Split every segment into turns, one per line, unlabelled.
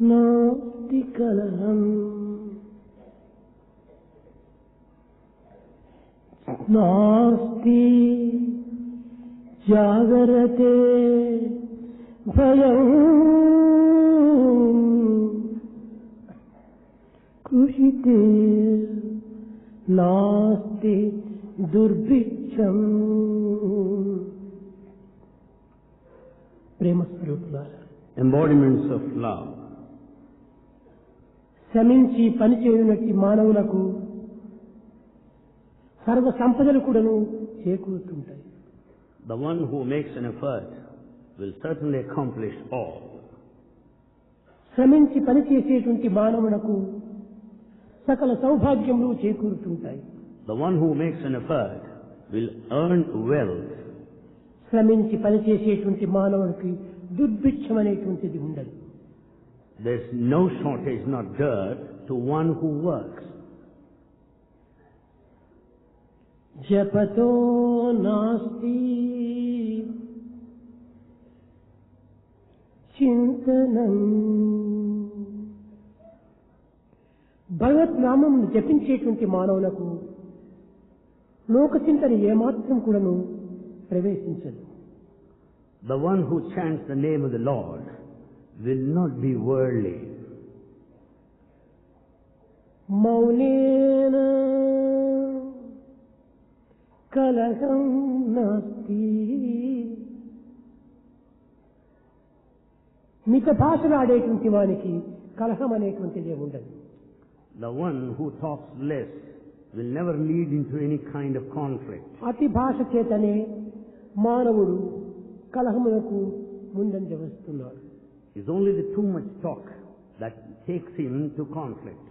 నాస్తి కలహం నాస్తి జాగరతే భయం కుషితే నాస్తి దుర్భిక్షం. ప్రేమ స్వరూపులారా,
embodiments of love.
శ్రమించి పనిచేయునట్టి మానవులకు సర్వ సంపదలు కూడాను చేకూరుతుంటాయి.
The one who makes an effort will certainly accomplish all.
శ్రమించి పనిచేసేటువంటి మానవులకు సకల సౌభాగ్యములు చేకూరుతుంటాయి.
The one who makes an effort will earn wealth.
శ్రమించి పనిచేసేటువంటి మానవునికి దుర్భిక్షం అనేటువంటిది ఉండదు.
There's no shortage, not dearth, to one who works.
జపతో నాస్తి చింతనం. భగవత్ నామం జపించేటువంటి మానవులకు లోక చింతన ఏమాత్రం కూడాను ప్రవేశించదు.
The one who chants the name of the Lord will not be worldly.
మౌనేన కలహం నాస్తి. మిత భాషలు ఆడేటువంటి వానికి కలహం అనేటువంటిదే ఉండదు.
The one who talks less will never lead into any kind of conflict.
అతి భాష చేతనే మానవుడు కలహములకు ముందంజ వస్తున్నాడు.
It's only the too much talk that takes him to conflict.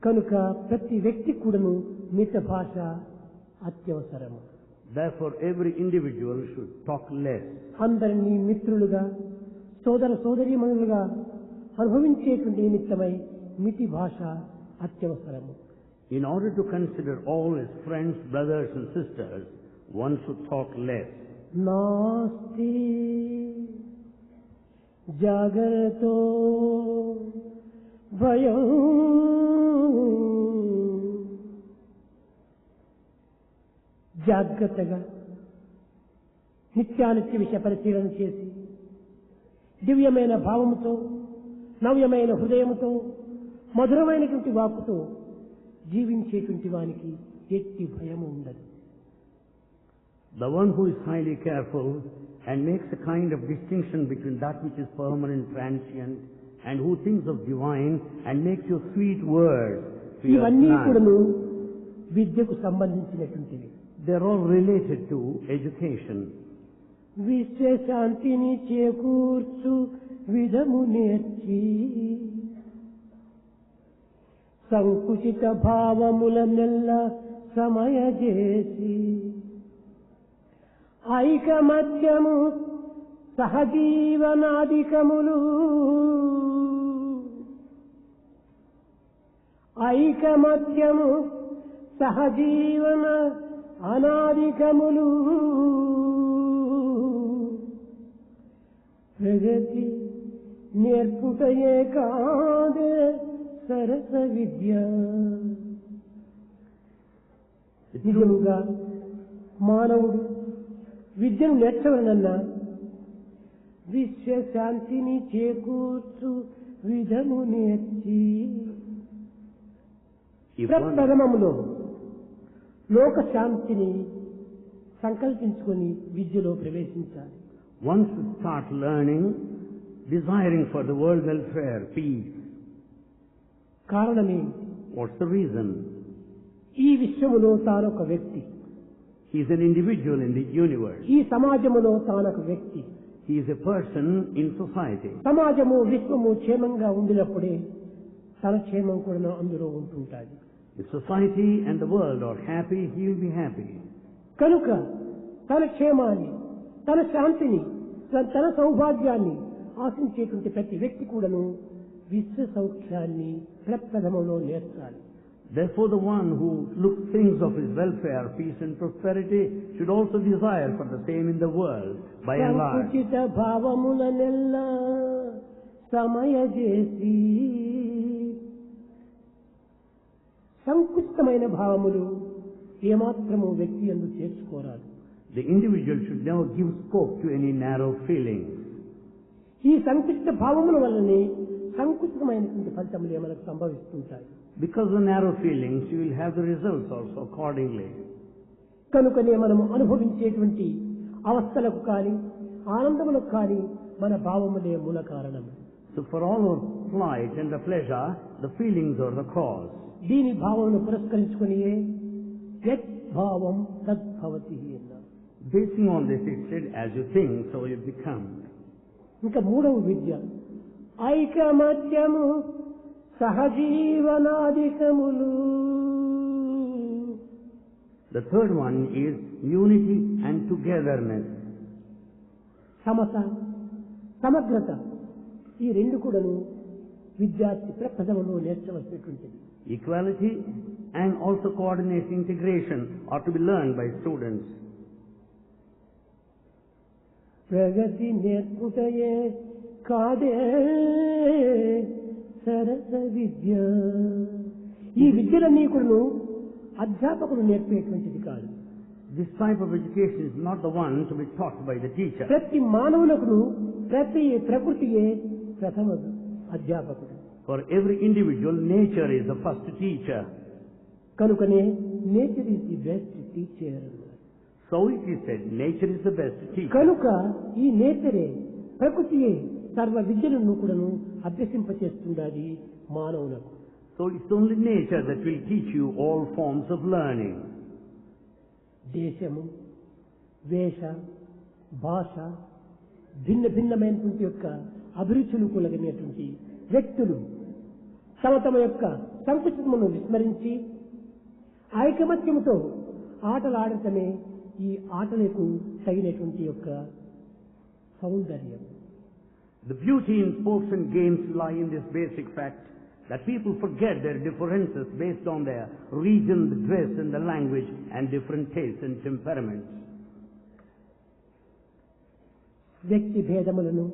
కనుక ప్రతి వ్యక్తి కూడాను మిత భాష అత్యవసరము.
Therefore, every individual should talk less.
అందరినీ మిత్రులుగా సోదర సోదరీమణులుగా అనుభవించేటువంటి నిమిత్తమై మితి భాష అత్యవసరము.
In order to consider all his friends, brothers and sisters, one should talk less.
నాస్తి జాగరతో భయం. జాగ్రత్తగా నిత్యానిత్య విషయ పరిశీలన చేసి దివ్యమైన భావముతో నవ్యమైన హృదయముతో మధురమైనటువంటి వాక్కుతో జీవించేటువంటి వానికి ఎట్టి భయము ఉండదు.
The one who is highly careful and makes a kind of distinction between that which is permanent, transient, and who thinks of divine and makes your sweet words to your
ఇవన్నీ
plan.
కూడాను విద్యకు సంబంధించినటువంటివి.
They are all related to education.
విశ్వశాంతిని చేకూర్చు విధము నేర్చి సంకుచిత భావములనెల్ల సమయజేసి ఐకమత్యము సహజీవనాధికములు ఐకమత్యము సహజీవన అనాధికములు ప్రగతి నేర్పుటయే కాదే సరస విద్య. నిజముగా మానవుడు విద్యను నేర్చవలనన్నా విశ్వశాంతిని చేకూర్చు విధము నేర్చి ప్రథమములో లోక శాంతిని సంకల్పించుకొని విద్యలో ప్రవేశించాలి.
One should start learning, desiring for the world welfare, peace.
కారణమేంటి?
What's the reason?
ఈ విశ్వములో తానొక వ్యక్తి.
He is an individual in the universe.
ఈ సమాజములో తానొక వ్యక్తి.
He is a person in society.
సమాజము విశ్వము క్షేమంగా ఉండినప్పుడే తన క్షేమం కూడా అందులో ఉంటుంటాది.
If society and the world are happy, he will be happy.
కనుక తన క్షేమాన్ని, తన శాంతిని, తన సౌభాగ్యాన్ని ఆశించేటువంటి ప్రతి వ్యక్తి కూడాను విశ్వ సౌఖ్యాన్ని ప్రప్రథమంలో నేర్చాలి.
Therefore, the one who thinks of his welfare, peace and prosperity should also desire for the same in the world, by and large.
సంకుచిత భావములనెల్ల సమయజేసి సంకుచితమైన భావములు ఏమాత్రము వ్యక్తి యందు చేర్చుకోరాదు.
The individual should never give scope to any narrow feelings.
ఈ సంకుచిత భావముల వల్లనే సంకుచితమైనటువంటి ఫలితములు మనకు సంభవిస్తుంటాయి.
Because of the narrow feelings, you will have the results also accordingly.
కనుకనే మనము అనుభవించేటువంటి అవస్థలకు కానీ ఆనందములకు కానీ మన భావములే మూల కారణము.
So for all our flight and the pleasure, the feelings are the cause.
దీని భావమును పురస్కరించుకునియే యత్ భావం తద్భవతి అన్నారు.
Basing on this, it said, as you think, so you become.
ఇంకా మూడవ విద్య ఐకమత్యము సహజీవనాధికములు.
The third one is unity and togetherness.
Samata సమగ్రత ఈ రెండు కూడాను విద్యార్థి ప్రథమలో నేర్చవలసినటువంటిది.
Equality and also coordination, integration are to be learned by students.
ప్రగతి నేర్పుటయే కాదే సరస విద్య. ఈ విద్యలన్నీ కూడాను అధ్యాపకులు నేర్పేటువంటిది కాదు.
This type of education is not the one to be taught by the teacher.
ప్రతి మానవులకు ప్రతి ప్రకృతియే ప్రథమ అధ్యాపకుడు.
For every individual, nature is the first teacher.
కనుకనే nature is the best teacher.
So it is said, nature is the best teacher.
కనుక ఈ నేచరే ప్రకృతియే సర్వ విద్యలను కూడాను అభ్యసింపచేస్తుండాలి మానవులకు.
So it's only nature that will teach you all forms of learning.
దేశము వేష భాష భిన్న భిన్నమైనటువంటి యొక్క అభిరుచులు కలిగినటువంటి వ్యక్తులు తమ తమ యొక్క సంకుచితమును విస్మరించి ఐకమత్యముతో ఆటలాడటమే ఈ ఆటలకు తగినటువంటి యొక్క సౌందర్యం.
The beauty in sports and games lie in this basic fact that people forget their differences based on their region, the dress and the language and different tastes and temperaments.
వ్యక్తి భేదములను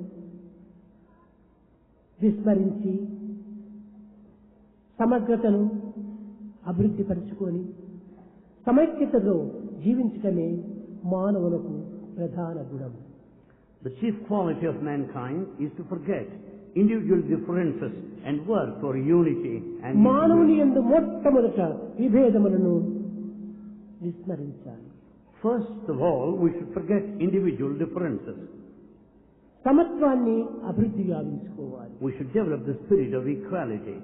విస్మరించి సమగ్రతను అభివృద్ధి పరుచుకొని సమైక్యతలో జీవించటమే మానవులకు ప్రధాన గుణం.
The chief quality of mankind is to forget individual differences and work for unity and
మానవుని యందు మొట్టమొదట విభేదములను విస్మరించాలి.
First of all, we should forget individual differences.
సమత్వాన్ని అభివృద్ధి గావించుకోవాలి.
We should develop the spirit of equality.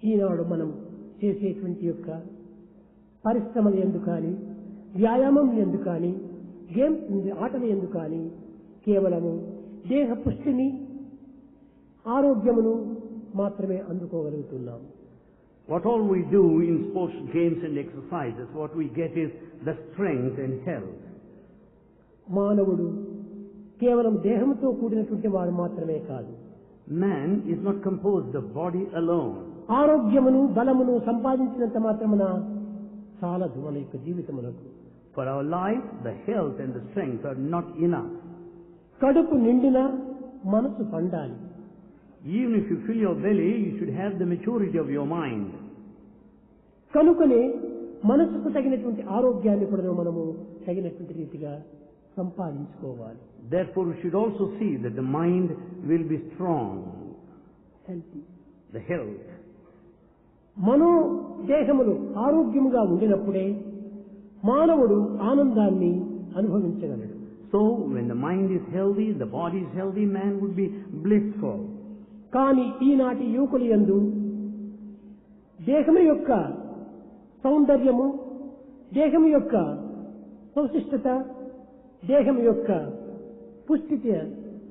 ఈనాడు మనం చేసేటువంటి యొక్క పరిశ్రమల యందు కానీ వ్యాయామం యందు కానీ గేమ్స్ ఆటల యందు కానీ కేవలము దేహ పుష్టిని ఆరోగ్యమును మాత్రమే అందుకోగలుగుతున్నాం.
What all we do in sports, games and exercises, what we get is the strength and health.
మానవుడు కేవలం దేహంతో కూడినటువంటి వాడు మాత్రమే కాదు.
Man is not composed of body alone.
ఆరోగ్యమును బలమును సంపాదించినంత మాత్రమున చాలదు మన యొక్క జీవితమునకు.
For our life, the health and the strength are not enough.
కడుపు నిండిన మనసు పండాలి.
Even if you fill your belly, you should have the maturity of your mind.
కనుకనే మనసుకు తగినటువంటి ఆరోగ్యాన్ని కూడా మనము తగినటువంటి రీతిగా సంపాదించుకోవాలి.
Therefore, we should also see that the mind will be strong.
Healthy.
The health.
మనో దేహములు ఆరోగ్యముగా ఉండినప్పుడే మానవుడు ఆనందాన్ని అనుభవించగలడు.
So, when the mind is healthy, the body is healthy, man would be blissful.
కానీ ఈనాటి యువకుల యందు దేహము యొక్క సౌందర్యము, దేహము యొక్క సౌశిష్టత, దేహము యొక్క పుష్టిత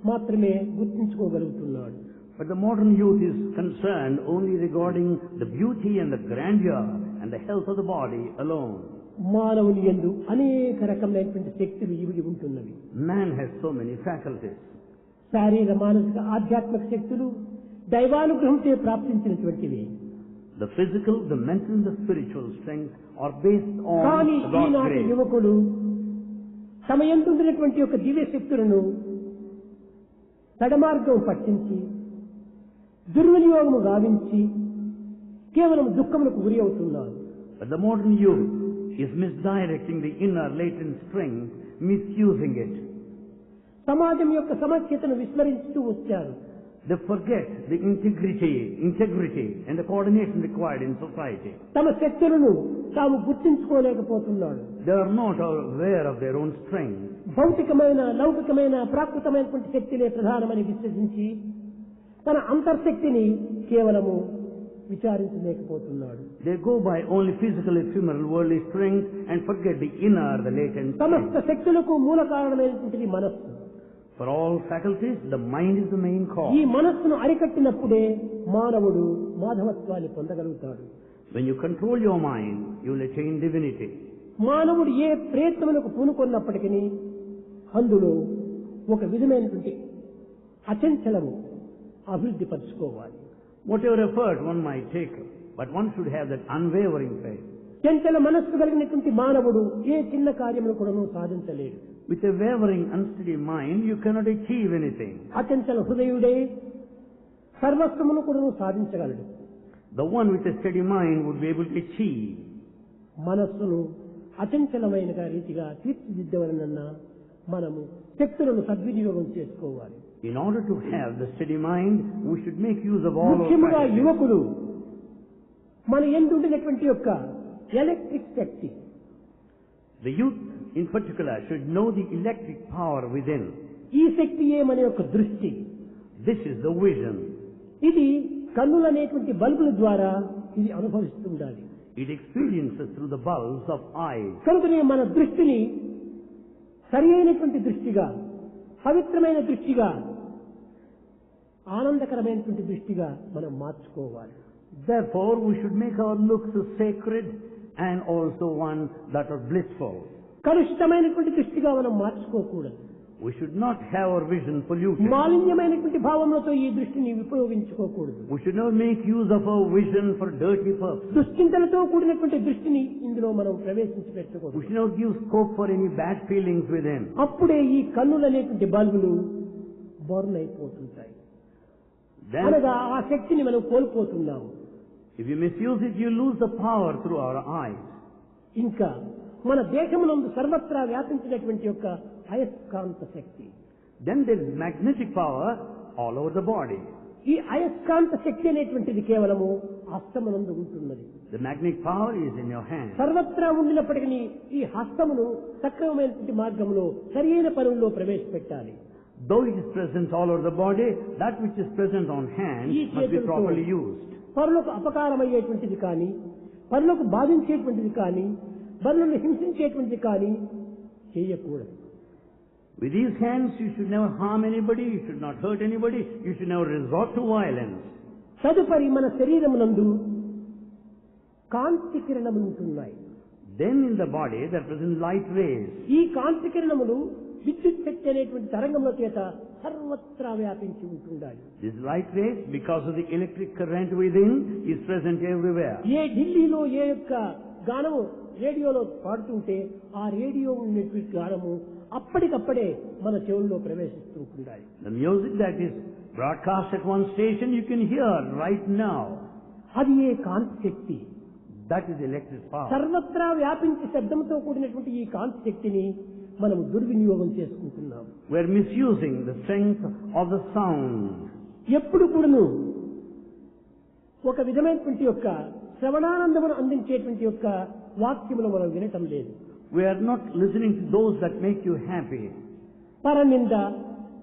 మాత్రమే గుర్తించుకోగలుగుతున్నాడు.
But the modern youth is concerned only regarding the beauty and the grandeur and the health of the body alone.
మానవుని యందు అనేక రకమైనటువంటి శక్తులు ఇవిడి ఉంటున్నవి.
Man has so many faculties.
శారీర మానసిక ఆధ్యాత్మిక శక్తులు దైవానుగ్రహంతో ప్రాప్తించినటువంటివి.
The physical, the mental and the spiritual strength are based
కానీ
on God's
ఈనాటి
grace.
యువకులు తమ యందు ఉన్నటువంటి యొక్క దివ్య శక్తులను తడమార్గం పట్టించి దుర్వినియోగము గావించి కేవలం దుఃఖములకు గురి అవుతున్నారు.
But the modern youth is misdirecting the inner latent strength, misusing it.
సమాజం యొక్క సమఖ్యతను విస్మరిస్తూ వచ్చారు.
They forget the integrity and the coordination required in society.
తమ శక్తులను తాము గుర్తించుకోలేకపోతున్నాడు.
They are not aware of their own strength.
భౌతికమైన, లౌకికమైన, ప్రాకృతమైనటువంటి శక్తిలే ప్రధానమని విశ్వసించి తన అంతర్శక్తిని కేవలము విచారించలేకపోతున్నాడు.
They go by only physical, ephemeral, worldly strength and forget the inner, the latent
సమస్త
strength.
శక్తులకు మూల కారణమైనటువంటిది మనస్సు.
For all faculties, the mind is the main cause.
ఈ మనస్సును అరికట్టినప్పుడే మానవుడు మాధవత్వాన్ని పొందగలుగుతాడు.
When you control your mind, you will attain divinity.
మానవుడు ఏ ప్రయత్నములకు పూనుకొన్నప్పటికీ అందులో ఒక విధమైనటువంటి అచంచలము అభివృద్ధి పరుచుకోవాలి.
Whatever effort one might take, but one should have that unwavering faith.
చంచల మనస్సు కలిగినటువంటి మానవుడు ఏ చిన్న కార్యమును కూడా సాధించలేడు.
With a wavering, unsteady mind, you cannot achieve anything.
అచంచల హృదయుడే సర్వస్వమును కూడా సాధించగలడు.
The one with a steady mind would be able to achieve.
మనస్సును అచంచలమైన రీతిగా తీర్చిదిద్దవలనన్నా మనము శక్తులను సద్వినియోగం చేసుకోవాలి.
In order to have the steady mind, we should make use of all our
ముఖ్యముగా
faculties.
యువకులు మన ఎందుండినటువంటి యొక్క electric Shakti,
The youth in particular should know the electric power within.
ఈ శక్తియే మన యొక్క దృష్టి.
This is the vision.
ఇది కన్నులనేటువంటి బల్బుల ద్వారా ఇది అనుభవిస్తుండాలి.
It experiences through the bulbs of eyes.
కనుకనే మన దృష్టిని సరి అయినటువంటి దృష్టిగా, పవిత్రమైన దృష్టిగా, ఆనందకరమైనటువంటి దృష్టిగా మనం మార్చుకోవాలి.
Therefore, we should make our looks sacred and also one that are blissful.
కలుషితమైనటువంటి దృష్టిగా మనం మార్చుకోకూడదు.
We should not have our vision polluted.
మాలిన్యమైనటువంటి భావములతో ఈ దృష్టిని ఉపయోగించుకోకూడదు.
We should not make use of our vision for dirty purposes.
దుశ్చింతలతో కూడినటువంటి దృష్టిని ఇందులో మనం ప్రవేశించి
We
పెట్టకూడదు.
should not give scope for any bad feelings within.
అప్పుడే ఈ కన్నులనేటువంటి బల్బులు బర్న్ అయిపోతుంటాయి.
Then,
అనగా ఆ శక్తిని మనం కోల్పోతున్నాము.
if you misuse it, you lose the power through our eyes.
ఇంకా మన దేశమునందు సర్వత్రా వ్యాపించినటువంటి యొక్క అయస్కాంత శక్తి,
Then there is magnetic power all over the body.
ఈ అయస్కాంత శక్తి అనేటువంటిది కేవలము హస్తమునందు ఉంటున్నది.
The magnetic power is in your hand.
సర్వత్రా ఉండినప్పటికీ ఈ హస్తమును సక్రమమైనటువంటి మార్గంలో సరియైన పనుల్లో ప్రవేశపెట్టాలి.
Though it is present all over the body, that which is present on hand
ఈ
must be
చేతులతో
properly used.
పరులకు అపకారమయ్యేటువంటిది కానీ, పరులకు బాధించేటువంటిది కానీ, పరులను హింసించేటువంటిది కానీ చేయకూడదు.
With these hands, you should never harm anybody, you should not hurt anybody, you should never resort to violence.
తదుపరి మన శరీరమునందు కాంతి కిరణములు ఉంటున్నాయి.
Then in the body, there are present light rays.
ఈ కాంతి కిరణములు విద్యుత్ శక్తి అనేటువంటి తరంగముల చేత సర్వత్రా వ్యాపించి ఉంటుండాలి.
These light rays, because of the electric current within, is present everywhere.
ఏ ఢిల్లీలో ఏ యొక్క గానము రేడియోలో పాడుతుంటే ఆ రేడియో ఉన్నటువంటి గానము అప్పటికప్పుడే మన చెవుల్లో ప్రవేశిస్తూ ఉండాలి.
The music that is broadcast at one station, you can hear right now.
అది ఏ కాంతి శక్తి.
That is electric power.
సర్వత్రా వ్యాపించి శబ్దంతో కూడినటువంటి ఈ కాంతి శక్తిని మనం దుర్వినియోగం చేసుకుంటున్నాం.
We are misusing the strength of the sound.
ఎప్పుడు కూడాను ఒక విధమైనటువంటి యొక్క శ్రవణానందమును అందించేటువంటి యొక్క వాక్యములు మనం వినటం లేదు.
We are not listening to those that make you happy.
పరనింద,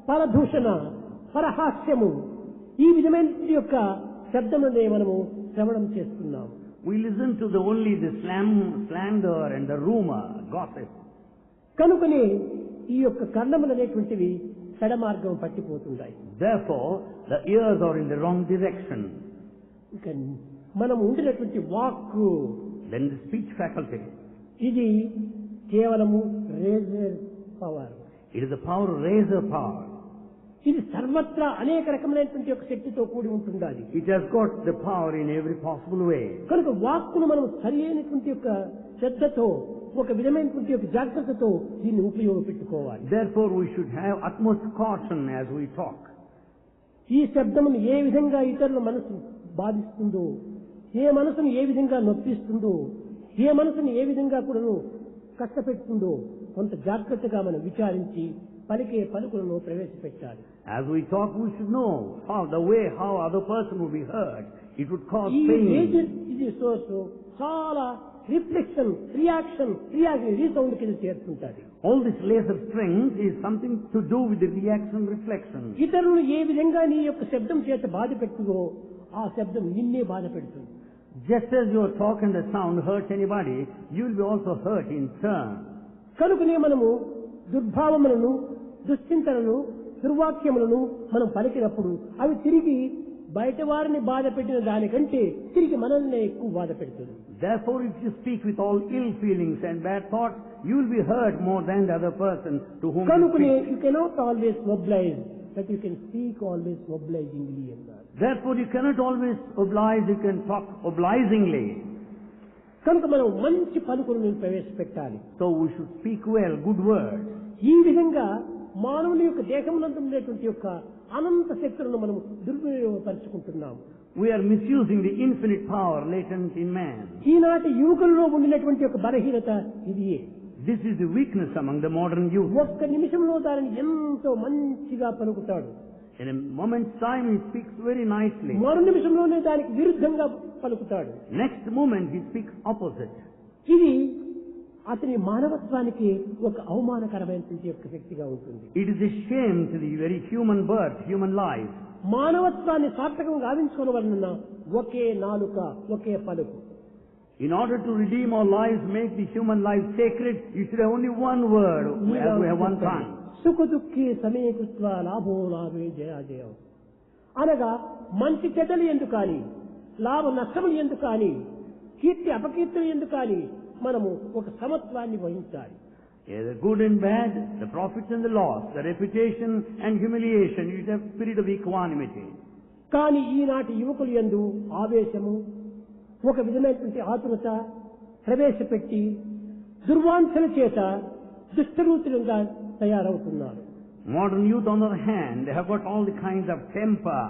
పరదూషణ, పరహాస్యము ఈ విధమైనటువంటి యొక్క శబ్దమునే మనము శ్రవణం చేస్తున్నాము.
We listen to only the slander and the rumor, gossip.
కనుకనే ఈ యొక్క కర్ణములు అనేటువంటివి చెడమార్గం పట్టిపోతుంటాయి.
Therefore, the ears are in the wrong direction.
ఇక మనం ఉండినటువంటి వాక్కు,
Then the speech faculty.
ఇది కేవలము రేజర్ power.
It is the power, razor power.
ఇది సర్వత్రా అనేక రకమైనటువంటి యొక్క శక్తితో కూడి ఉంటుండాలి.
It has got the power in every possible way.
కనుక వాక్కును మనం సరి అయినటువంటి యొక్క శ్రద్ధతో, ఒక విధమైనటువంటి యొక్క జాగ్రత్తతో దీన్ని ఉపయోగపెట్టుకోవాలి.
Therefore, we should have utmost caution as we talk.
ఈ శబ్దమును ఏ విధంగా ఇతరుల మనసు బాధిస్తుందో, ఏ మనసును ఏ విధంగా నొప్పిస్తుందో, ఏ మనసును ఏ విధంగా కూడాను కష్టపెడుతుందో కొంత జాగ్రత్తగా మనం విచారించి పలికే పలుకులను ప్రవేశపెట్టాలి.
As we talk, we should know how other person will be heard. It would cause
ఈ
pain.
ఇది సోర్స్ చాలా రిఫ్లెక్షన్, రియాక్షన్ రీసౌండ్ కింద చేరుతుంటాది.
All this laser strength is something to do with the reaction reflection.
ఇతరులు ఏ విధంగా నీ యొక్క శబ్దం చేత బాధ పెట్టుదో ఆ శబ్దం నిన్నే బాధ పెడుతుంది.
Just as your talk and the sound hurts anybody, you will be also hurt in turn.
కనుకనే మనము దుర్భావములను, దుశ్చింతనలను, దుర్వాక్యములను మనం పలికినప్పుడు అవి తిరిగి బయట వారిని బాధ పెట్టిన దానికంటే తిరిగి మనల్ని ఎక్కువ బాధ పెడుతుంది.
Therefore, if you speak with all ill feelings and bad thoughts, you will be hurt more than the other person to whom you
కనుకనే
speak.
you cannot always oblige, but you can speak always obligingly అన్నారు.
Therefore, you cannot always oblige, you can talk obligingly.
కనుక మనం మంచి పలుకులను ప్రవేశపెట్టాలి.
So we should speak well, good words.
ఈ విధంగా మానవుని యొక్క దేహమునందు ఉండేటువంటి యొక్క అనంత శక్తులను మనం దుర్వినియోగపరుచుకుంటున్నాం.
We are misusing the infinite power latent in man.
ఈనాటి యువకులలో ఉండినటువంటి యొక్క బలహీనత ఇదియే.
This is the weakness among the modern youth.
ఒక్క నిమిషంలో దానిని ఎంతో మంచిగా పలుకుతాడు.
In a moment's time he speaks very nicely.
మరో నిమిషంలోనే దానికి విరుద్ధంగా పలుకుతాడు.
Next moment he speaks opposite.
ఇది అతని మానవత్వానికి ఒక అవమానకరమైనటువంటి యొక్క శక్తిగా ఉంటుంది.
It is a shame to the very human birth, human life.
మానవత్వాన్ని సార్థకంగా గావించుకోవాలన్న ఒకే నాలుక, ఒకే పలుకు.
In order to redeem our lives, make the human life sacred, you should have only one word, as we have one tongue.
సుఖ దుఃఖి సమీకృత్వ లాభో లాభే జయాజయం అనగా మంచి చెడ్డలు ఎందుకు కానీ, లాభ నష్టములు ఎందుకు కానీ, కీర్తి అపకీర్తులు ఎందుకు కానీ మనము ఒక సమత్వాన్ని వహించాలి.
The good and bad, the profits and the loss, the reputation and humiliation, you should have spirit of equanimity.
కానీ ఈనాటి యువకులు యందు ఆవేశము, ఒక విధమైనటువంటి ఆతురత ప్రవేశపెట్టి దుర్వాంఛల చేత దుష్టరూతులుగా తయారవుతున్నారు.
Modern youth, on the other hand, they have got all the kinds of temper,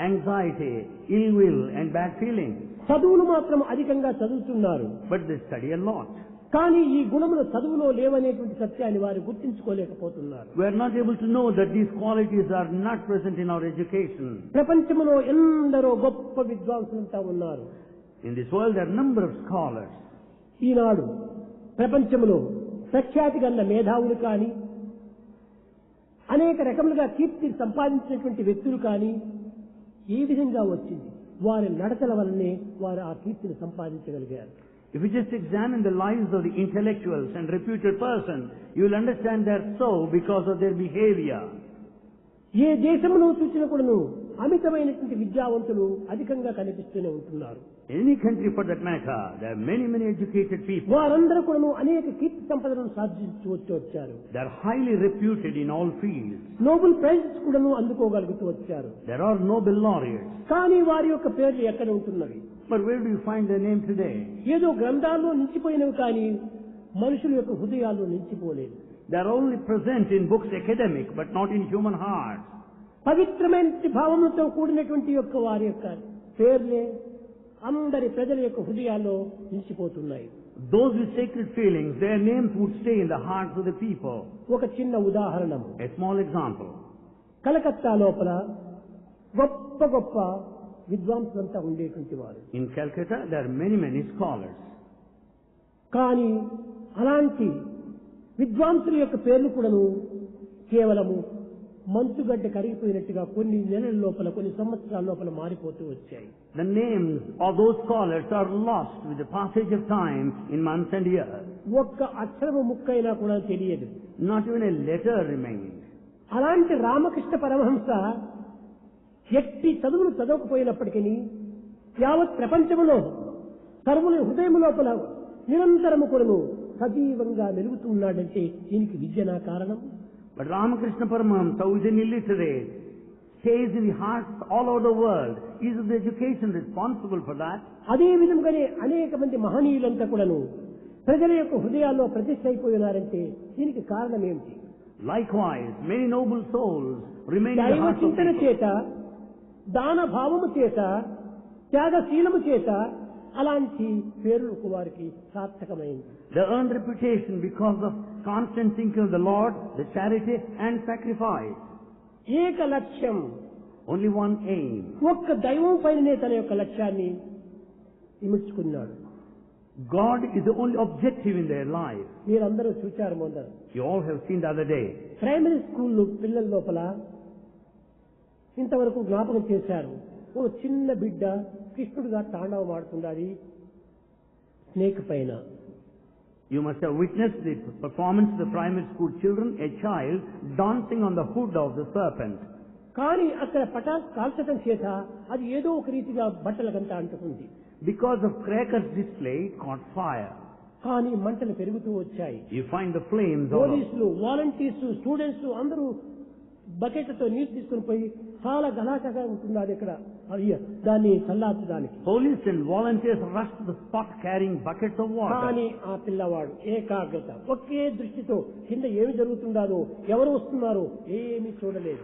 anxiety, ill will and bad feelings.
చదువులు మాత్రం అధికంగా చదువుతున్నారు.
But they study a lot.
కానీ ఈ గుణములు చదువులో లేవనేటువంటి సత్యాన్ని వారు గుర్తించుకోలేకపోతున్నారు.
We are not able to know that these qualities are not present in our education.
ప్రపంచంలో ఎందరో గొప్ప విద్వాంసులంతా ఉన్నారు.
In this world there are a number of scholars.
ఈనాడు ప్రపంచంలో ప్రఖ్యాతి గల మేధావులు కానీ, అనేక రకములుగా కీర్తి సంపాదించినటువంటి వ్యక్తులు కానీ ఏ విధంగా వచ్చింది? వారి నడతల వల్లనే వారు ఆ కీర్తిని సంపాదించగలిగారు.
If you just examine the lives of the intellectuals and reputed persons, you will understand they're so because of their behavior.
ఏ దేశంలో చూసినా కూడాను అమితమైనటువంటి విద్యావంతులు అధికంగా కనిపిస్తూనే ఉంటున్నారు.
In any country for that matter, there are many educated people.
వారందరూ కూడాను అనేక కీర్తి సంపదలను సాధించి వచ్చారు.
They are highly reputed in all fields.
Nobel prices కూడాను అందుకోగలుగుతూ వచ్చారు.
There are Nobel laureates.
కానీ వారి యొక్క పేర్లు ఎక్కడ ఉంటున్నవి?
But where do you find their name today?
ఏదో గ్రంథాల్లో నిలిచిపోయినవి కానీ మనుషుల యొక్క హృదయాల్లో నిలిచిపోలేదు.
They are only present in books academic, but not in human hearts.
పవిత్రమైన భావములతో కూడినటువంటి యొక్క వారి యొక్క పేర్లే అందరి ప్రజల యొక్క హృదయాల్లో నిలిచిపోతున్నాయి.
Those with sacred feelings, their names would stay in the hearts of the people.
ఒక చిన్న ఉదాహరణ,
A small example.
కలకత్తా లోపల గొప్ప గొప్ప విద్వాంసులంతా ఉండేటువంటి వారు.
In Calcutta, there are many scholars.
కానీ అలాంటి విద్వాంసుల యొక్క పేర్లు కూడాను కేవలము మంచుగడ్డ కరిగిపోయినట్టుగా కొన్ని నెలల లోపల, కొన్ని సంవత్సరాల లోపల మారిపోతూ వచ్చాయి.
The names of those scholars are lost with the passage of time in months and years.
ఒక్క అక్షరము ముక్కైనా కూడా తెలియదు.
Not even a letter remained.
అలాంటి రామకృష్ణ పరమహంస ఎట్టి చదువులు చదవకపోయినప్పటికీ యావత్ ప్రపంచంలో సర్వుల హృదయం లోపల నిరంతరము కూడాను సజీవంగా మెలుగుతున్నాడంటే దీనికి విద్యనా కారణం.
But Ramakrishna Paramahamsa, who is an illiterate, stays in the hearts all over the world. Is the education responsible for that?
అదే విధంగానే అనేక మంది మహనీయులంతా కూడాను ప్రజల యొక్క హృదయాల్లో ప్రతిష్ఠ అయిపోయినారంటే దీనికి కారణం ఏమిటి?
Likewise, many noble souls remain in the
దైవ
hearts of
చింతన
people.
చేత దాన భావము చేత, త్యాగశీలము చేత అలాంటి పేరులకు వారికి సార్థకమైంది.
They earned reputation because of constant thinking of the Lord, the charity and sacrifice.
ఏక లక్ష్యం,
Only one aim.
ఒక్క దైవం పైననే తన యొక్క లక్ష్యాన్ని ఇముడ్చుకున్నాడు.
God is the only objective in their life.
మీరందరూ చూచారు మొదలు.
You all have seen the other day.
Primary school పిల్లల లోపల ఇంతవరకు జ్ఞాపకం చేశారు. ఓ చిన్న బిడ్డ కృష్ణుడిగా తాండవం ఆడుతున్నది స్నేక్ పైన.
You must have witnessed the performance of the primary school children, a child dancing on the hood of the serpent.
కానీ అక్కడ పటాస్ కాల్చడం చేత అది ఏదో ఒక రీతిగా బట్టలకంతా అంటుకుంది.
Because of crackers display, it caught fire.
కానీ మంటలు పెరుగుతూ వచ్చాయి.
You find the flames all over.
పోలీసులు, వాలంటీర్స్, స్టూడెంట్స్ అందరూ బకెట్తో నీరు తీసుకుని పోయి చాలా గలాటగా ఉంటున్నారు ఇక్కడ దాన్ని చల్లార్చడానికి.
Police and volunteers rushed to the spot carrying buckets of water.
కానీ ఆ పిల్లవాడు ఏకాగ్రత, ఒకే దృష్టితో కింద ఏమి జరుగుతుందో, ఎవరు వస్తున్నారో ఏమీ చూడలేదు.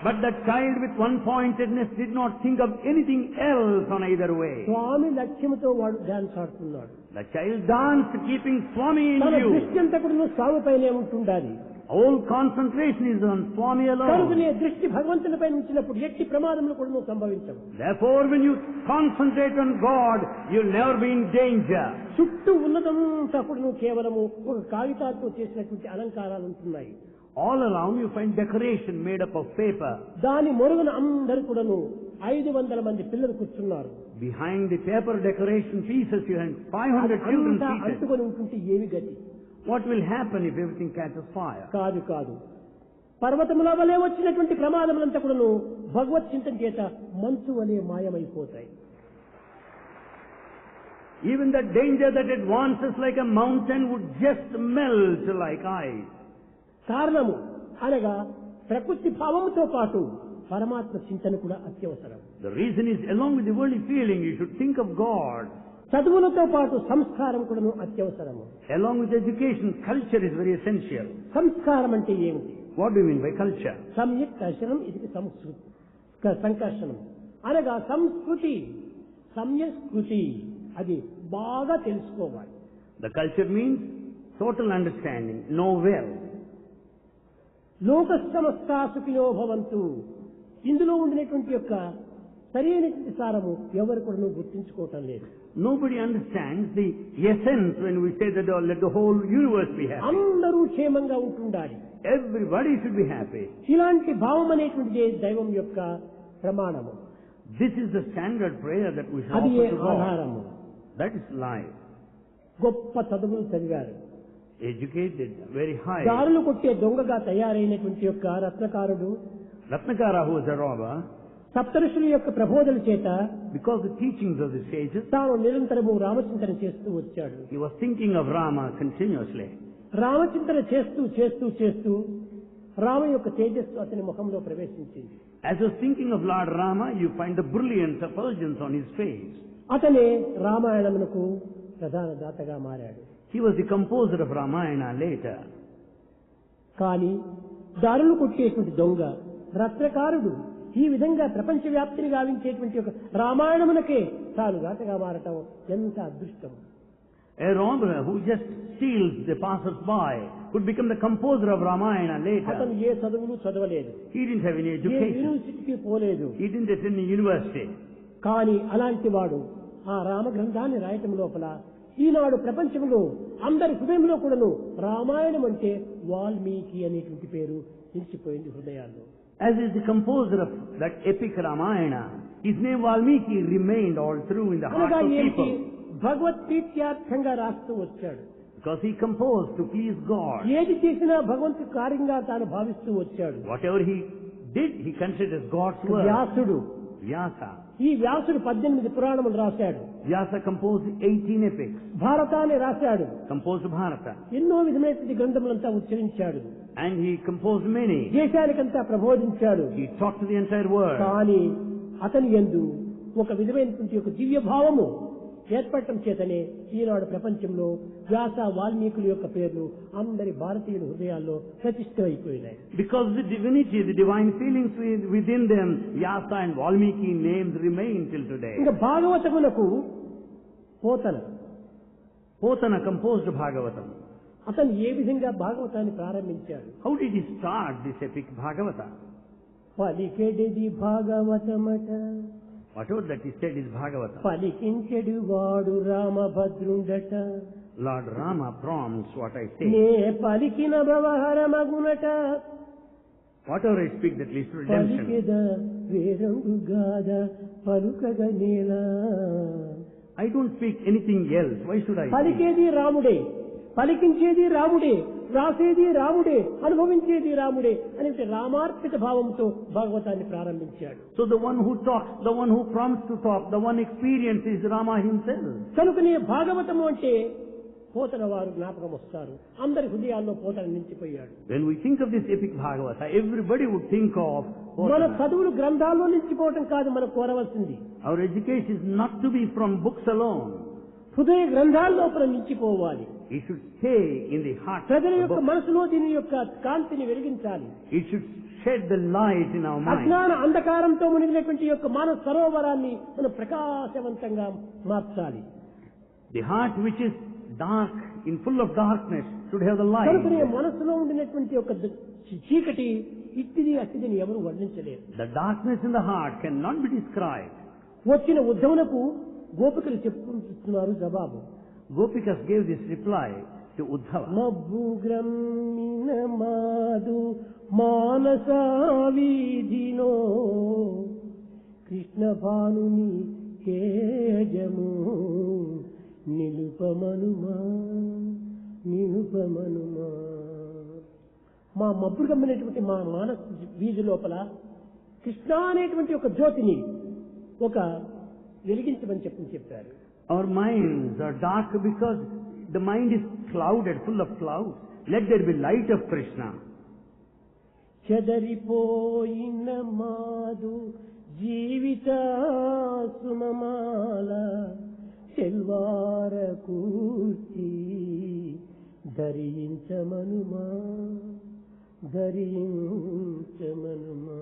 But that child with one-pointedness did not think of anything else on either way.
స్వామి లక్ష్యంతో వాడు డాన్స్ ఆడుతున్నాడు.
The child danced keeping Swami in
తన
view.
దృష్టి అంతా కూడా స్వామి పైనే ఉంటుండాలి.
All concentration is on Swami alone.
కనుకనే దృష్టి భగవంతునిపై ఉంచినప్పుడు ఎట్టి ప్రమాదములు కూడా సంభవించవు.
Therefore, when you concentrate on God, you'll never be in danger.
చుట్టూ ఉన్నదంతా కూడా కేవలము ఒక కాగితాలతో చేసినటువంటి అలంకారాలు ఉంటున్నాయి.
All around you find decoration made up of paper.
దాని మొరుగున అందరూ కూడాను 500 మంది పిల్లలు కూర్చున్నారు.
Behind the paper decoration pieces, you have 500 children seated.
అంటుకొని ఉంటుంటే ఏమి గతి?
What will happen if everything catches fire?
కాదు పర్వతముల వలె వచ్చినటువంటి ప్రమాదములంతా కూడాను భగవత్ చింతన చేత మంచు వలె మాయమైపోతాయి.
Even the danger that advances like a mountain would just melt like ice.
కారణము అనగా ప్రకృతి భావముతో పాటు పరమాత్మ చింతన కూడా అత్యవసరం.
The reason is, along with the worldly feeling, you should think of God.
చదువులతో పాటు సంస్కారం కూడా అత్యవసరము.
Along with education, culture is very essential.
సంస్కారం అంటే ఏమిటి?
What do you mean by culture?
సమ్యక్ దర్శనం, ఇది సంకర్షణం అనగా సంస్కృతి, సమ్యస్కృతి అది బాగా తెలుసుకోవాలి.
The culture means total understanding, know well.
లోక సమస్తా సుఖినో భవంతు, ఇందులో ఉండినటువంటి యొక్క సరైనటువంటి సారము ఎవరు కూడా గుర్తించుకోవటం లేదు.
Nobody understands the essence when we say that let the whole universe be happy.
అందరూ క్షేమంగా ఉంటుండాలి.
Everybody should be happy.
ఇలాంటి భావం అనేటువంటిది దైవం యొక్క ప్రమాణము.
This is the standard prayer that we should
అది
offer to God.
ఆధారము.
That is life.
గొప్ప చదువులు చదివారు,
Educated, very high.
దారులు కొట్టే దొంగగా తయారైనటువంటి యొక్క రత్నకారుడు
Ratnakara, who was a robber,
సప్తఋషుల యొక్క ప్రబోధన చేత
because the teachings of the sages,
తాను నిరంతరము రామచింతన చేస్తూ వచ్చాడు.
he was thinking of Rama continuously.
రామచింతన చేస్తూ రామ యొక్క తేజస్సు అతని ముఖంలో ప్రవేశించింది.
As he was thinking of Lord Rama, you find the brilliance, effulgence on his face.
అతనే రామాయణమునకు ప్రధాన దాతగా మారాడు.
He was the composer of Ramayana later.
కానీ దారులు కొట్టేటువంటి దొంగ రత్నకారుడు ఈ విధంగా ప్రపంచవ్యాప్తిని గావించేటువంటి ఒక రామాయణమునకే తాను దాతగా మారటం ఎంత అదృష్టం.
A robber who just steals the passers-by could become the composer of Ramayana later.
అతను ఏ చదువులు చదవలేదు,
He didn't have any
A
education.
యూనివర్సిటీకి పోలేదు.
He didn't attend a university.
కానీ అలాంటి వాడు ఆ రామగ్రంథాన్ని రాయటం లోపల ఈనాడు ప్రపంచంలో అందరి హృదయంలో కూడాను రామాయణం అంటే వాల్మీకి అనేటువంటి పేరు నిలిచిపోయింది హృదయాల్లో.
As is the composer of that epic Ramayana, his name Valmiki remained all through in the hearts of people.
భగవత్ప్రీత్యార్థంగా రాస్తూ వచ్చాడు.
Because he composed to please God.
ఏది చేసినా భగవంతు కార్యంగా తాను భావిస్తూ వచ్చాడు.
Whatever he did, he considered as God's work.
వ్యాసుడు,
Vyasa.
ఈ వ్యాసుడు 18 పురాణములు రాశాడు.
Vyasa composed 18 epics.
భారతాన్ని రాశాడు.
Composed Bharata.
ఎన్నో విధమైనటువంటి గ్రంథములంతా ఉచ్చరించాడు.
And he composed many.
దేశానికంతా ప్రబోధించాడు.
He taught to the entire world.
కానీ అతని యందు ఒక విధమైనటువంటి ఒక దివ్య భావము ఏర్పడటం చేతనే ఈనాడు ప్రపంచంలో వ్యాస వాల్మీకుల యొక్క పేర్లు అందరి భారతీయుల హృదయాల్లో ప్రతిష్ఠితమైపోయినాయి.
Because the divinity, the divine feelings within them, Vyasa and Valmiki names remain till today.
ఇంకా భాగవతమునకు
Potana composed Bhagavatam.
అతను ఏ విధంగా భాగవతాన్ని ప్రారంభించాడు?
How did he start this epic Bhagavata?
పలికెడిది భాగవతమట,
Whatever that he said is Bhagavata.
పలికించెడు వాడు రామభద్రుండట,
Lord Rama prompts what I say.
నే పలికిన భవహరమగునట,
Whatever I speak that leads to redemption.
పలికెద వేరంగు గాద పలుకగ నేల.
I don't speak anything else. Why should I?
పలికేది రాముడే, పలికించేది రాముడే, రాసేది రాముడే, అనుభవించేది రాముడే అనే రామార్పిత భావంతో భాగవతాన్ని ప్రారంభించాడు.
So the one who talks, the one who prompts to talk, the one experience is Rama himself.
కనుకనే భాగవతము అంటే పోతన వారు జ్ఞాపకం వస్తారు. అందరి హృదయాల్లో Pothana నిలిచిపోయాడు.
When we think of this epic Bhagavata, everybody would think of
మన
Potana.
చదువులు గ్రంథాల్లో నిలిచిపోవటం కాదు మనకు కోరవలసింది.
Our education is not to be from books alone.
హృదయ గ్రంథాల్లో నిలిచిపోవాలి.
It should stay in the heart.
ప్రజల
of the
యొక్క
book.
మనసులో దీని యొక్క కాంతిని వెలిగించాలి.
It should shed the light in our mind.
అజ్ఞాన అంధకారంతో మునిగినటువంటి యొక్క మానవ సరోవరాన్ని మనం ప్రకాశవంతంగా మార్చాలి.
The heart which is dark, in full of darkness, should have the light.
కనుకనే మనసులో ఉండినటువంటి యొక్క చీకటి ఇట్టిది అట్టిదని ఎవరు వర్ణించలేరు.
The darkness in the heart cannot be described.
వచ్చిన ఉద్ధవులకు గోపికలు చెప్పుకుంటున్నారు జవాబు.
Gopikas gave this reply to Uddhava.
మబ్బు గ్రమ్మిన మాదు మానసావీధినో కృష్ణ భానుని తేజము నిలుపమనుమా నిలుపమనుమా. మా మబ్బు గమ్మినటువంటి మా మానస వీధి లోపల కృష్ణ అనేటువంటి ఒక జ్యోతిని ఒక వెలిగించమని చెప్పారు.
Our minds are dark because the mind is clouded, full of clouds. Let there be light of Krishna.
చెదరిపోయిన మాదు జీవిత సుమమాల చెల్వార కూర్చి ధరించమనుమా ధరించమనుమా.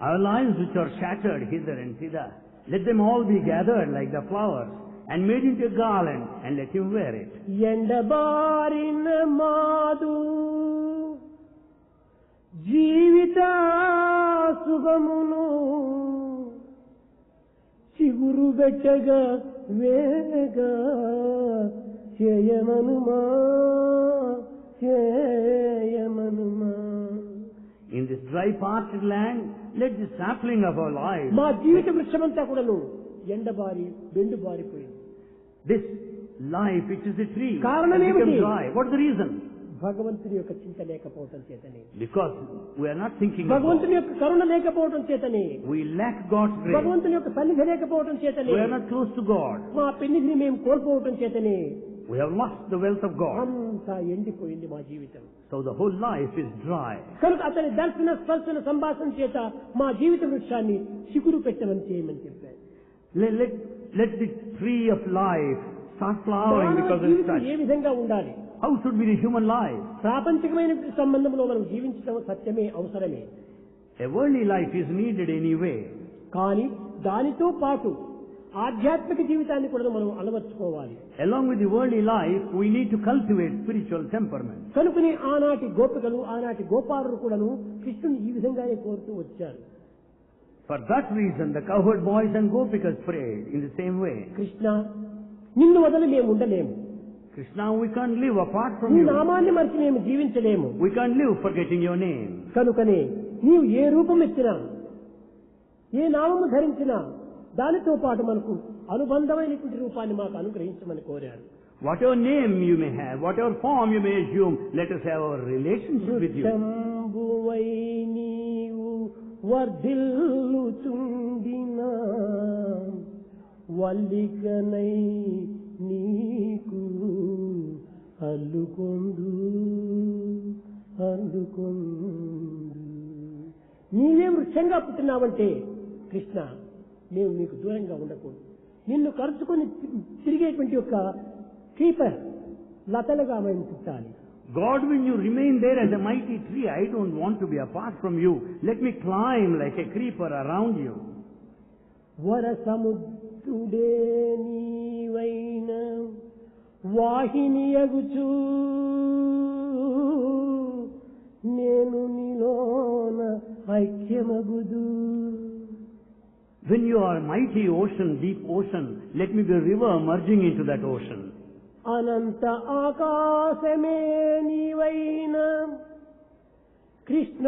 Our lives which are shattered hither and thither, let them all be gathered like the flowers and made into a garland and let him wear it.
ఎండబారిన మాదు జీవిత శుభమును చిగురు పెట్టగా వేగా చేయమనుమా చేయమనుమా.
In this dry parched land, let the sapling of our lives,
మా జీవిత వృక్షమంతా కూడాను ఎండబారి బెండుబారిపోయింది.
this life which is the tree, has
కారణం
become
ఏమిటి?
dry. What is the reason?
భగవంతుని యొక్క చింత లేకపోవటం చేతనే,
Because we are not thinking of
భగవంతుని
God.
యొక్క కరుణ లేకపోవటం చేతనే,
We lack God's grace.
భగవంతుని యొక్క సన్నిధి లేకపోవటం చేతనే,
We are not close to God.
మా పెన్నిధిని మేము కోల్పోవటం చేతనే
We have lost the wealth of God.
అంతా ఎండిపోయింది మా జీవితం.
So the whole life is dry.
కనుక అతని దర్శన స్పర్శన సంభాషణ చేత మా జీవిత వృక్షాన్ని చిగురు పెట్టమని చేయమని చెప్పారు.
Let the tree of life start flowering
మానవ
because of
జీవితం
such.
ఏ విధంగా ఉండాలి?
How should be the human life?
ప్రాపంచికమైన సంబంధంలో మనం జీవించడం సత్యమే, అవసరమే.
A worldly life is needed anyway.
కానీ దానితో పాటు ఆధ్యాత్మిక జీవితాన్ని కూడా మనం అలవర్చుకోవాలి.
Along with the worldly life, we need to cultivate spiritual temperament.
కనుకని ఆనాటి గోపికలు ఆనాటి గోపాలులు కూడాను కృష్ణుని ఈ విధంగానే కోరుతూ వచ్చారు.
For that reason, the cowherd boys and gopikas prayed in the same way.
Krishna, నిన్ను వదిలి మేము ఉండలేము.
Krishna, we can't live apart from
నీ
you.
నామాన్ని మరిచి మేము జీవించలేము.
We can't live forgetting your name.
కనుకనే నీవు ఏ రూపం ఎత్తినా, ఏ నామము ధరించినా దానితో పాటు మనకు అనుబంధమైనటువంటి రూపాన్ని మాకు అనుగ్రహించమని కోరారు.
Whatever name you may have, whatever form you may assume, let us have our relationship with you.
వృక్షంబువై నీవు వర్ధిల్లుచుండినా వల్లికనై నీకు అల్లుకొందు అల్లుకొందు. నీవే వృక్షంగా పుట్టినావంటే కృష్ణ, మేము మీకు దూరంగా ఉండకూడదు. నిన్ను కరుచుకొని తిరిగేటువంటి యొక్క క్రీపర్ లతలుగా మనం పుట్టాలి.
God, when you remain there as a mighty tree, I don't want to be apart from you. Let me climb like a creeper around you.
వరసముద్రుడే నీవైన వాహినియగుచూ నేను నీలోన ఐక్యమగుదు.
When you are mighty ocean, deep ocean, let me be a river merging into that ocean.
అనంత ఆకాశమే నీవైన కృష్ణ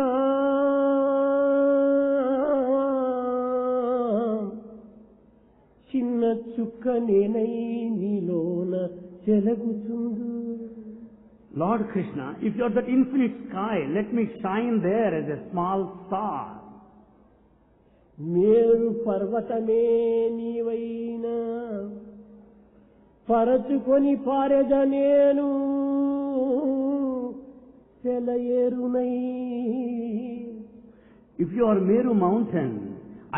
చిన్న చుక్క నేనై నీలోన చెలగుచుందు.
Lord Krishna, if you are that infinite sky, let me shine there as a small star.
మేరు పర్వతమే నీవైన పరచుకొని పారెద నేను సెలయేరునై.
If you are Meru mountain,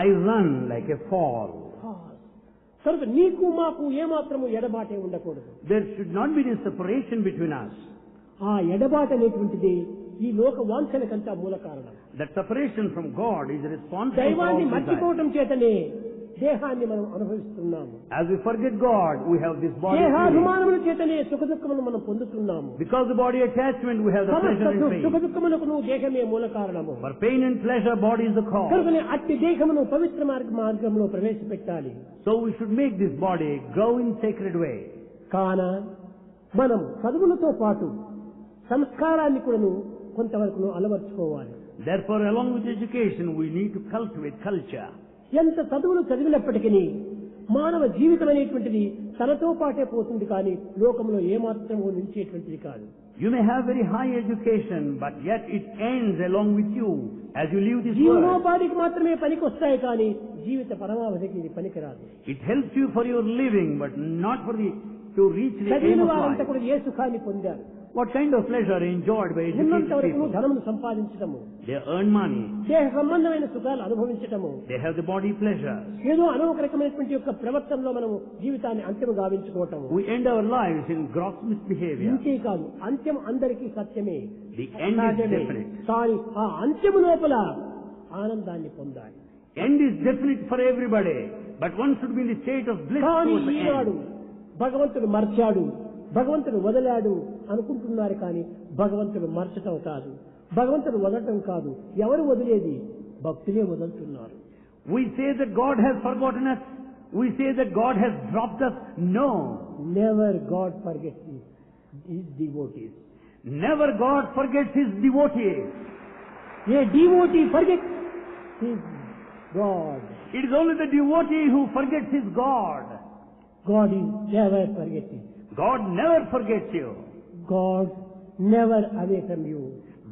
I run like a fall.
కనుక నీకు మాకు ఏమాత్రము ఎడబాటే ఉండకూడదు.
There should not be any separation between us.
ఆ ఎడబాటు అనేటువంటిది ఈ లోక వాంఛనకంతా మూల కారణం.
That separation from God is responsible for
దైవాన్ని
all desire.
మర్చిపోవటం చేతనే దేహాన్ని మనం అనుభవిస్తున్నాము.
As we forget God, we have this body.
దేహాభిమానముల చేతనే సుఖ దుఃఖములను మనం పొందుతున్నాము.
Because the body attachment, we have the pleasure and
సుఖ
pain.
దుఃఖములకు దేహమే మూల కారణము.
For pain and pleasure, body is the cause.
కనుకనే అట్టి దేహమును పవిత్ర మార్గంలో ప్రవేశపెట్టాలి.
So we should make this body grow in sacred way.
కాన మనం చదువులతో పాటు సంస్కారాన్ని కూడాను కొంతవరకు అలవర్చుకోవాలి.
Therefore, along with education, we need to cultivate culture.
ఎంత చదువులు చదివినప్పటికీ మానవ జీవితం అనేటువంటిది తనతో పాటే పోతుంది కానీ లోకంలో ఏమాత్రము నిలిచేటువంటిది కాదు.
You may have very high education, but yet it ends along with you as you leave this world.
జీవనోపాధికి మాత్రమే పనికొస్తాయి కానీ జీవిత పరమావధికి ఇది పనికిరాదు.
It helps you for your living, but not for to reach the aim
చదివిన
of
వారంతా
life.
కూడా ఏ సుఖాన్ని పొందారు?
What kind of pleasure enjoyed by educated
ఉన్నంత వరకు
people?
ధనమును సంపాదించటము,
They earn money.
దేహ సంబంధమైన సుఖాలు అనుభవించటము,
They have the body pleasure.
ఏదో అనేక రకమైనటువంటి యొక్క ప్రవర్తనలో మనము జీవితాన్ని అంత్యం గావించుకోవటము.
We end our lives in gross misbehavior.
ఇంతే కాదు, అంత్యం అందరికీ సత్యమే.
The end is definite.
కానీ ఆ అంత్యము లోపల ఆనందాన్ని పొందాలి.
End is definite for everybody, but one should be in the state of bliss
కానీ
towards the
ఈనాడు
end.
భగవంతుడు మర్చాడు, భగవంతుడు వదలాడు అనుకుంటున్నారు కానీ భగవంతుడు మర్చటం కాదు, భగవంతుడు వదలటం కాదు. ఎవరు వదిలేది? భక్తులే వదులుతున్నారు.
We say that God has forgotten us. We say that God has dropped us. No.
Never God forgets his devotees.
Never God forgets His devotees.
A devotee forgets his God.
It is only the devotee who forgets his God.
God is never forgetting.
God never forgets you.
God never away from you.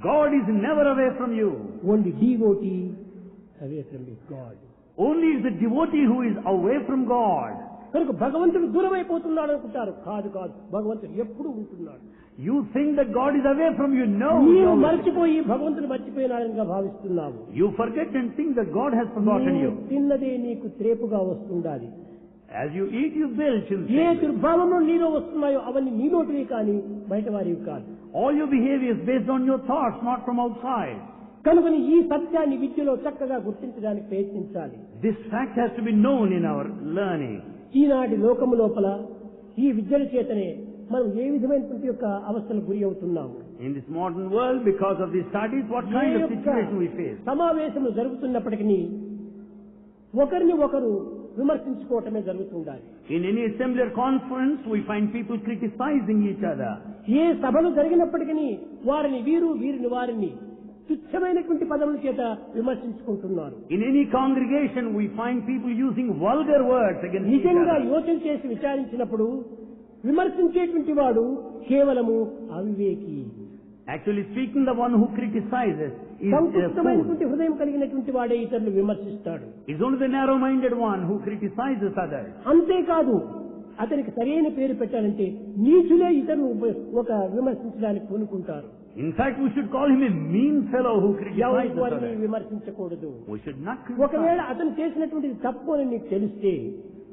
God is never away from you.
Only devotee away from his God.
Only is the devotee who is away from God.
కనుక భగవంతుడు దూరం అయిపోతున్నాడు అనుకుంటారు. కాదు కాదు, భగవంతుడు ఎప్పుడు ఉంటున్నాడు.
You think that God is away from you. No.
నీవు
no.
మర్చిపోయి భగవంతుడు మర్చిపోయినాడనిగా భావిస్తున్నావు.
You forget and think that God has forgotten you.
తిన్నదే నీకు త్రేపుగా వస్తుండాలి.
As you eat, you belch.
ఏ దుర్భావములు నీలో వస్తున్నాయో అవన్నీ నీలోటివి కానీ బయట వారివి కాదు.
All your behavior is based on your thoughts, not from outside.
కనుకని ఈ సత్యాన్ని విద్యలో చక్కగా గుర్తించడానికి ప్రయత్నించాలి.
This fact has to be known in our learning.
ఈనాటి లోకము లోపల ఈ విద్యల చేతనే మనం ఏ విధమైనటువంటి యొక్క అవస్థలకు గురి అవుతున్నాము.
In this modern world, because of these studies, what kind of situation we face?
సమావేశములు జరుగుతున్నప్పటికీ ఒకరిని ఒకరు విమర్శించుకోవటమే జరుగుతుండాలి.
In any assembly or conference, we find people criticizing each other.
ఏ సభలు జరిగినప్పటికీ వారిని వీరిని వారిని తుచ్చమైనటువంటి పదముల చేత విమర్శించుకుంటున్నారు.
In any congregation, we find people using vulgar words against each
నిజంగా
other.
యోచన చేసి విచారించినప్పుడు విమర్శించేటువంటి వాడు కేవలము అవివేకి.
Actually speaking, the one who criticizes is a fool.
సంకుచితమైనటువంటి హృదయం కలిగినటువంటి వాడే ఇతరులు విమర్శిస్తాడు.
It's only the narrow-minded one who criticizes others.
అంతేకాదు, అతనికి సరైన పేరు పెట్టాలంటే నీచులే ఇతరులు ఒక విమర్శించడానికి పూనుకుంటారు.
In fact, we should call him a mean fellow who criticizes
ఎవరిని
others.
విమర్శించకూడదు.
We should not
ఒకవేళ
criticize.
అతను చేసినటువంటి తప్పు అని నీకు తెలిస్తే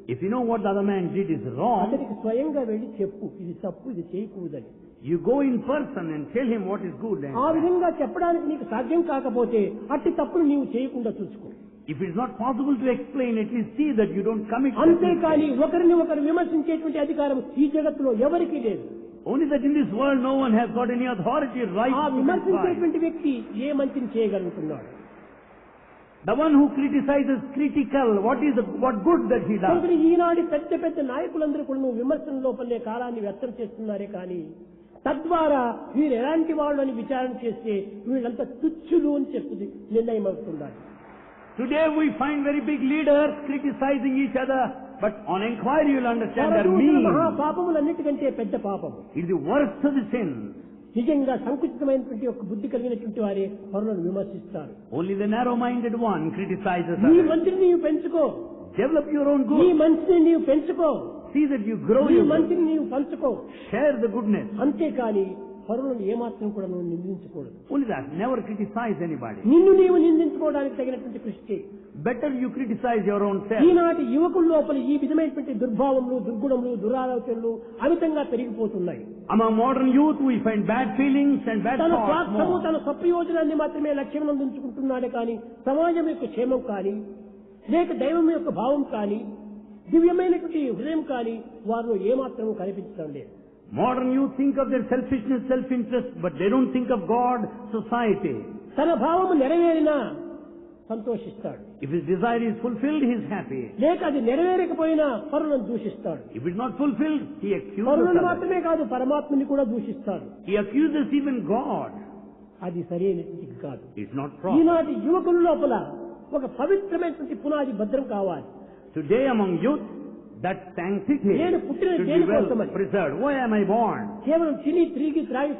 If you know what the other man did is wrong,
అతనికి స్వయంగా వెళ్ళి చెప్పు, ఇది తప్పు, ఇది చేయకూడదని.
you go in person and tell him what is good and
ఆ
bad.
విధంగా చెప్పడానికి నీకు సాధ్యం కాకపోతే అట్టి తప్పును నీవు చేయకుండా చూసుకో.
If it is not possible to explain, at least see that you don't commit that
అంతేకాని
mistake.
ఒకరిని ఒకరు విమర్శించేటువంటి అధికారం ఈ జగత్తులో ఎవరికీ లేదు.
Only that in this world no one has got any authority, right
ఆ
to criticize.
విమర్శించేటువంటి వ్యక్తి ఏ మంచిని చేయగలుగుతున్నాడు?
The one who criticizes critical, what good that he does.
కనుక ఈనాటి పెద్ద పెద్ద నాయకులందరూ కూడా నువ్వు విమర్శన లోపలనే కాలాన్ని వ్యర్థం చేస్తున్నారే కానీ తద్వారా వీరు ఎలాంటి వాళ్ళు అని విచారణ చేస్తే వీళ్ళంతా తుచ్చులు అని చెప్తుంది నిర్ణయం అవుతున్నారు.
Today we find very big leaders criticizing each other, but on inquiry you will understand they're mean.
మహా పాపములన్నిటికంటే పెద్ద పాపం.
It's the worst of the sins.
నిజంగా సంకుచితమైనటువంటి ఒక బుద్ధి కలిగినటువంటి వారే పరులను విమర్శిస్తారు.
Only the narrow-minded one criticizes
నీ
others.
మంచిని నీవు పెంచుకో,
Develop your own
నీ
good.
మంచిని నీవు పెంచుకో,
See that you grow
నీ
your good.
మంచిని నీవు పంచుకో.
Share the goodness.
అంతేకాని పరులను ఏమాత్రం కూడా నువ్వు నిందించకూడదు.
Only that. Never criticize anybody.
నిన్ను నీవు నిందించుకోవడానికి తగినటువంటి కృషి చేయి.
Better you criticize your own self.
ఈనాటి యువకుల లోపల ఈ విధమైనటువంటి దుర్భావములు, దుర్గుణములు, దురాలోచనలు అమితంగా పెరిగిపోతున్నాయి.
Among modern youth we find bad feelings and bad
తన
thoughts
స్వార్థము,
more.
తన స్వప్రయోజనాన్ని మాత్రమే లక్ష్యం అందించుకుంటున్నాడే కానీ సమాజం యొక్క క్షేమం కానీ లేక దైవం యొక్క భావం కానీ దివ్యమైనటువంటి హృదయం కానీ వారిలో ఏమాత్రము కనిపించడం లేదు.
Modern youth think of their selfishness, self-interest, but they don't think of God, society.
తన భావము నెరవేరినా సంతోషిస్తాడు,
If his desire is fulfilled, he is happy.
లేక అది నెరవేరకపోయినా పరులను దూషిస్తాడు.
If it is not fulfilled, he accuses
పరులను
others.
మాత్రమే కాదు పరమాత్మని కూడా దూషిస్తాడు.
He accuses even God.
అది సరైనది కాదు.
It's not proper.
ఈనాటి యువకుల లోపల ఒక పవిత్రమైనటువంటి పునాది భద్రం కావాలి.
Today among youth, that sanctity
నేను పుట్టిన
should be
దేని
well
కోసమని?
preserved. Why am I born?
కేవలం తిని తిరిగి త్రాగి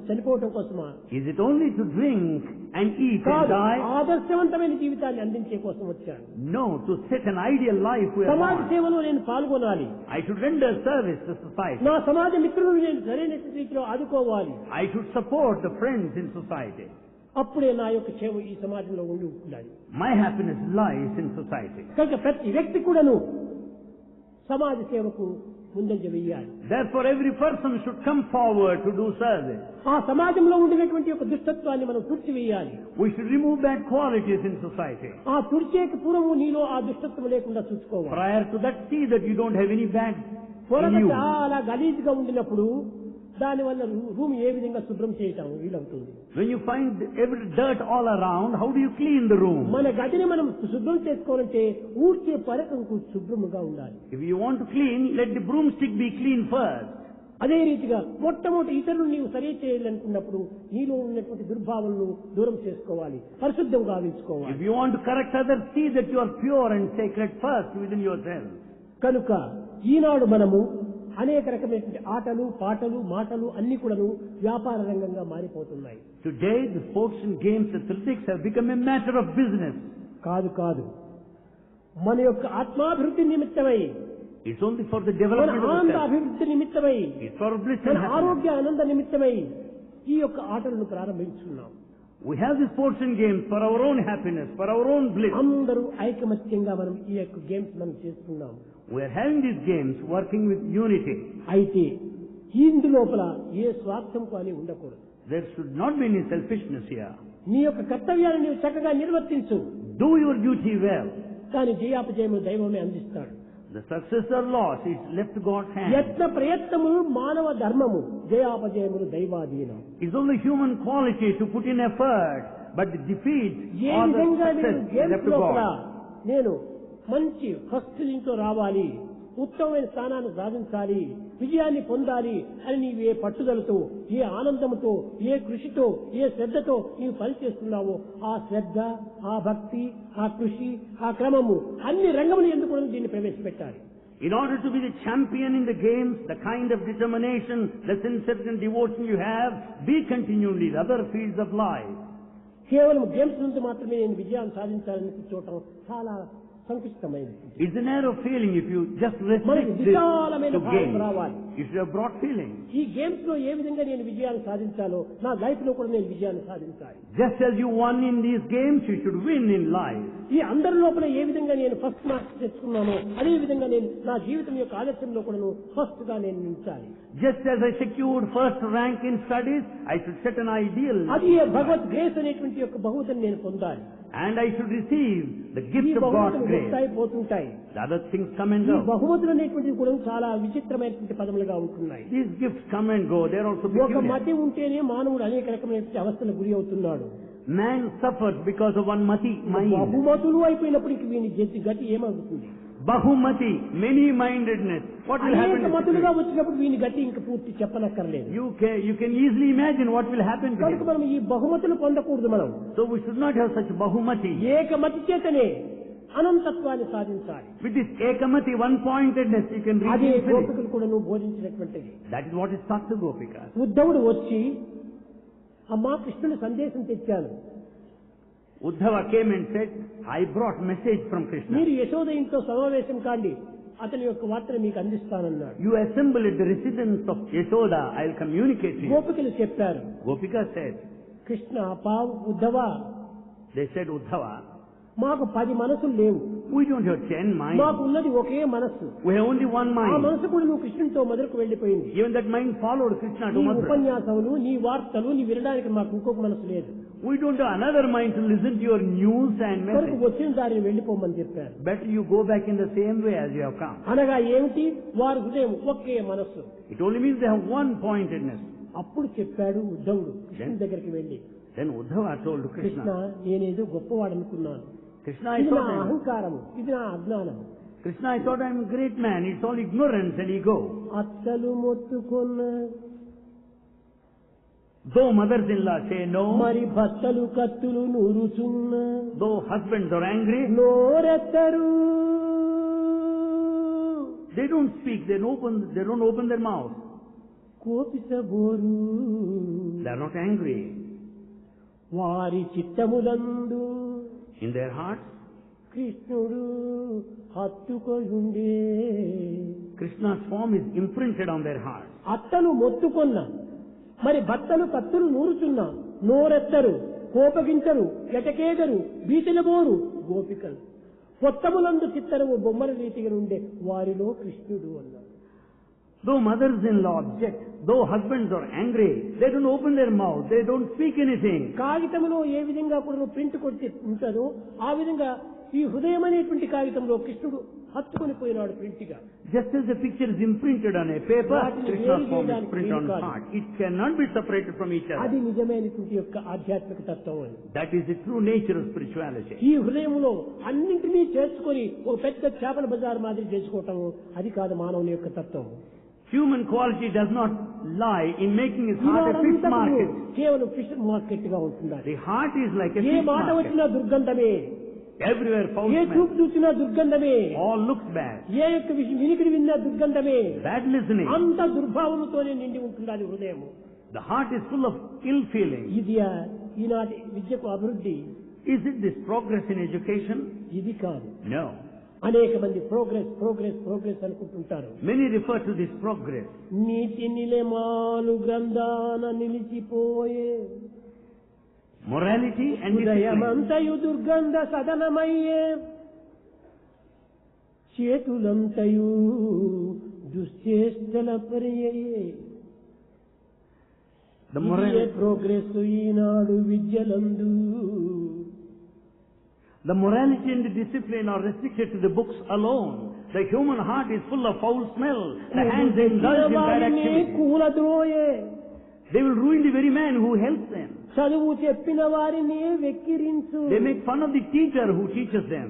చనిపోవటం కోసమా?
Is it only to drink and eat and
కాదు,
die?
ఆదర్శవంతమైన జీవితాన్ని అందించే కోసం వచ్చాను.
No, to set an ideal life we are
సమాజ
born.
సేవలో నేను పాల్గొనాలి.
I should render service to society.
నా సమాజ మిత్రులను నేను సరైన రీతిలో ఆదుకోవాలి.
I should support the friends in society.
అప్పుడే నా యొక్క క్షేమం ఈ సమాజంలో ఉండి ఉండాలి.
My happiness lies in society.
కనుక ప్రతి వ్యక్తి కూడాను సమాజ సేవకు ముందంజ వేయాలి.
Therefore every person should come forward to do service.
ఆ సమాజంలో ఉండినటువంటి ఒక దుష్టత్వాన్ని మనం తుడిచివేయాలి.
We should remove bad qualities in society.
ఆ తుడిచేకి పూర్వము నీలో ఆ దుష్టత్వం లేకుండా చూసుకోవాలి.
Prior to that, see that you don't have any bad
పొరగ
in you.
చాలా గలీజ్గా ఉండినప్పుడు దానివల్ల రూమ్ ఏ విధంగా శుభ్రం చేయటం వీలవుతుంది.
When you find every dirt all around, how do you clean the room?
మన గదిని మనం శుభ్రం చేసుకోవాలంటే ఊడ్చే పరకంకు శుభ్రముగా ఉండాలి.
If you want to clean, let the broomstick be clean first.
అదే రీతిగా మొట్టమొదటి ఇతరులు నీవు సరి చేయాలనుకున్నప్పుడు నీలో ఉన్నటువంటి దుర్భావనను దూరం చేసుకోవాలి, పరిశుద్ధంగా గావించుకోవాలి.
If you want to correct others, see that you are pure and sacred first within yourself.
కనుక ఈనాడు మనము అనేక రకమైనటువంటి ఆటలు, పాటలు, మాటలు అన్ని కూడాను వ్యాపార రంగంగా మారిపోతున్నాయి.
Today, the sports and games, athletics have become a matter of business.
కాదు మన యొక్క ఆత్మాభివృద్ధి నిమిత్తమై,
It's only for the
మన
development of
ఆనంద
the self.
అభివృద్ధి నిమిత్తమై,
It's for bliss
మన
and happiness.
ఆరోగ్య ఆనంద నిమిత్తమై ఈ యొక్క ఆటలను ప్రారంభించుకున్నాం.
We have the sports and games for our own happiness, for our own bliss.
అందరూ ఐకమత్యంగా మనం ఈ యొక్క గేమ్స్ మనం చేస్తున్నాం.
We are having these games working with unity.
అయితే ఇందు లోపల ఏ స్వార్థం కానీ ఉండకూడదు.
There should not be any selfishness here.
నీ యొక్క కర్తవ్యాన్ని నీవు చక్కగా నిర్వర్తించు.
Do your duty well.
కానీ జయాపజయము దైవమే అందిస్తాడు.
The success or loss is left to God's hand.
యత్న ప్రయత్నములు మానవ ధర్మము, జయాపజయములు దైవాధీనం.
It's only human quality to put in effort, but the defeat
A
or the
విధంగా నేను
success is
games
left to
లోపల
God.
నేను మంచి ఫస్ట్ ఇంట్లో రావాలి, ఉత్తమమైన స్థానాన్ని సాధించాలి, విజయాన్ని పొందాలి అని నీవు ఏ పట్టుదలతో, ఏ ఆనందంతో, ఏ కృషితో, ఏ శ్రద్ధతో నీవు పనిచేస్తున్నావో ఆ శ్రద్ధ, ఆ భక్తి, ఆ కృషి, ఆ క్రమము అన్ని రంగములు ఎందుకు కూడా దీన్ని ప్రవేశపెట్టాలి.
In order to be the champion in the games, the kind of determination, the sincerity and devotion you have, be continually in other fields of life.
కేవలం గేమ్స్ నుంచి మాత్రమే నేను విజయాన్ని సాధించాలని చూడటం చాలా సంకుచితమైనది.
It's a narrow feeling if you just
మనకి
restrict this
విశాలమైన
to
భావం
games.
రావాలి.
It should have brought feeling.
ఈ గేమ్స్ లో ఏ విధంగా నేను విజయాన్ని సాధించాలో నా లైఫ్ లో కూడా నేను విజయాన్ని సాధించాలి.
Just as you won in these games, you should win in life.
ఈ అందరి లోపల ఏ విధంగా నేను ఫస్ట్ మార్క్స్ తెచ్చుకున్నానో అదే విధంగా నేను నా జీవితం యొక్క ఆదర్శంలో కూడా ఫస్ట్ గా నేను నిలిచాలి.
Just as I secured first rank in studies, I should set an ideal.
అది భగవద్ గ్రేస్ అనేటువంటి యొక్క బహుమతిని నేను పొందాలి.
And I should receive the gift of God's grace.
పోతుంటాయి.
The other things come and
ఈ
go.
బహుమతులు అనేటువంటివి కూడా చాలా విచిత్రమైనటువంటి పదములుగా ఉంటున్నాయి.
These gifts come and go. They are also
ఒక
peculiar.
మతి ఉంటేనే మానవుడు అనేక రకమైనటువంటి అవస్థలకు గురి అవుతున్నాడు.
Man suffers because of one mati mind.
బహుమతులు అయిపోయినప్పటికీ వీని గతి ఏమవుతుంది?
Bahumati, many-mindedness. What will happen?
అనేక మతులుగా వచ్చినప్పుడు వీని గతి ఇంకా పూర్తి చెప్పనక్కర్లేదు.
You can easily imagine what will happen to
కనుక
him.
మనం ఈ బహుమతులు పొందకూడదు. మనం
So we should not have such bahumati.
ఏకమతి చేతనే అనంతత్వాన్ని సాధించాలి.
With this ekamati, one-pointedness, you can reach
అదే
infinity.
గోపికలు కూడా నువ్వు బోధించినటువంటిది.
That is what is taught to Gopikas.
ఉద్ధవుడు వచ్చి అమ్మా కృష్ణుని సందేశం తెచ్చాను.
Uddhava came and said, I brought message from Krishna.
మీరు యశోద ఇంట్లో సమావేశం కాండి, అతని యొక్క వార్తను మీకు అందిస్తానన్నాడు.
You assemble at the residence of Yashoda, I will communicate to you.
గోపికలు చెప్పారు.
Gopika said,
కృష్ణ పావు ఉద్ధవ,
they said, Uddhava,
మాకు 10 మనసులు లేవు.
we don't have 10 minds.
మాకు ఉన్నది ఒకే మనస్సు.
We have only one
ఆ
mind.
మనసు కూడా నువ్వు కృష్ణునితో మొదలుకు వెళ్లిపోయింది.
Even that mind followed Krishna to
నీ
Mathura.
ఉపన్యాసములు, నీ వార్తలు, నీ వినడానికి మాకు ఇంకొక మనసు లేదు.
We don't have another mind to listen to your news and
కనుక
message.
వచ్చిన దారిని వెళ్లిపోమని చెప్పారు.
Better you go back in the same way as you have come.
అనగా ఏమిటి? వారి హృదయం ఒకే మనస్సు.
It only means they have one-pointedness.
అప్పుడు చెప్పాడు ఉద్ధవుడు కృష్ణుని దగ్గరికి వెళ్లి,
Then Uddhava told to
Krishna
Krishna,
నేనేదో గొప్పవాడు అనుకున్నాను.
Krishna, I
ఇది నా
thought
అహంకారము, ఇది నా అజ్ఞానము.
Krishna, I thought I'm a great man. It's all ignorance and ego.
అత్తలు మొత్తుకొన్న
Though mothers-in-law say no,
మరి భర్తలు కత్తులు నూరుచున్న
though husbands are angry,
నోరెత్తరు.
they don't speak. They don't open their mouth.
కోపిసబోరు
They are not angry.
వారి చిత్తములందు
In their hearts,
కృష్ణుడు హత్తుకొయుండే.
Krishna's form is imprinted on their hearts.
అత్తలు మొత్తుకొన్న మరి భర్తలు కత్తులు నూరుచున్న నోరెత్తరు, కోపగించరు, ఎటకేగరు, బీచలబోరు గోపికలు. కొత్తములందు చిత్తరము బొమ్మల రీతిగా ఉండే వారిలో కృష్ణుడు అన్నాడు.
Though mothers-in-law object, though husbands are angry, they don't open their mouth. They don't speak anything.
కాగితంలో ఏ విధంగా కూడా ప్రింట్ కొట్టి ఉంటారో ఆ విధంగా ఈ హృదయం అనేటువంటి కాగితంలో కృష్ణుడు హత్తుకొని పోయినాడు ప్రింట్గా.
Just as the picture is imprinted on a paper,
వాటిని
Krishna's
వేరు
form is
చేయడానికి
printed on
వీలు కాదు.
heart. It cannot be separated from each
అది
other.
నిజమైనటువంటి యొక్క ఆధ్యాత్మిక తత్వం అని.
That is the true nature of spirituality.
ఈ హృదయంలో అన్నింటినీ చేర్చుకొని ఒక పెద్ద చేపల బజార్ మాదిరి చేసుకోవటం అది కాదు మానవుని యొక్క తత్వం.
Human quality does not lie in making his heart a fish market.
కేవలం ఫిష్ మార్కెట్ గా ఉంటుంది.
The heart is like a
A
fish
మాట
market.
వచ్చినా దుర్గంధమే,
Everywhere foul
ఏ
smell.
చూపు చూసినా దుర్గంధమే,
All looks bad.
ఏ యొక్క వినికిడి విన్నా దుర్గంధమే.
Bad listening.
అంత దుర్భావనతోనే నిండి ఉంటుంది హృదయం.
The heart is full of ill feeling.
ఇది ఈనాటి విద్యకు అభివృద్ధి.
Is it this progress in education?
ఇది కాదు.
No.
అనేక మంది ప్రోగ్రెస్ ప్రోగ్రెస్ ప్రోగ్రెస్ అనుకుంటుంటారు.
Many refer to this progress.
నీతి నిలమాలు గ్రంథాన నిలిచిపోయే
Morality and discipline.
హృదయమంతయు దుర్గంధ సదనమయ్యే చేతులంతయు దుశ్చేష్టల పర్యయే.
The morality.
ప్రోగ్రెస్ ఈనాడు విద్యలందు.
The morality and the discipline are restricted to the books alone. The human heart is full of foul smell. The hands indulge in bad activity.
కూలద్రోయే
They will ruin the very man who helps them.
చదువు చెప్పిన వారిని వెక్కిరించు.
They make fun of the teacher who teaches them.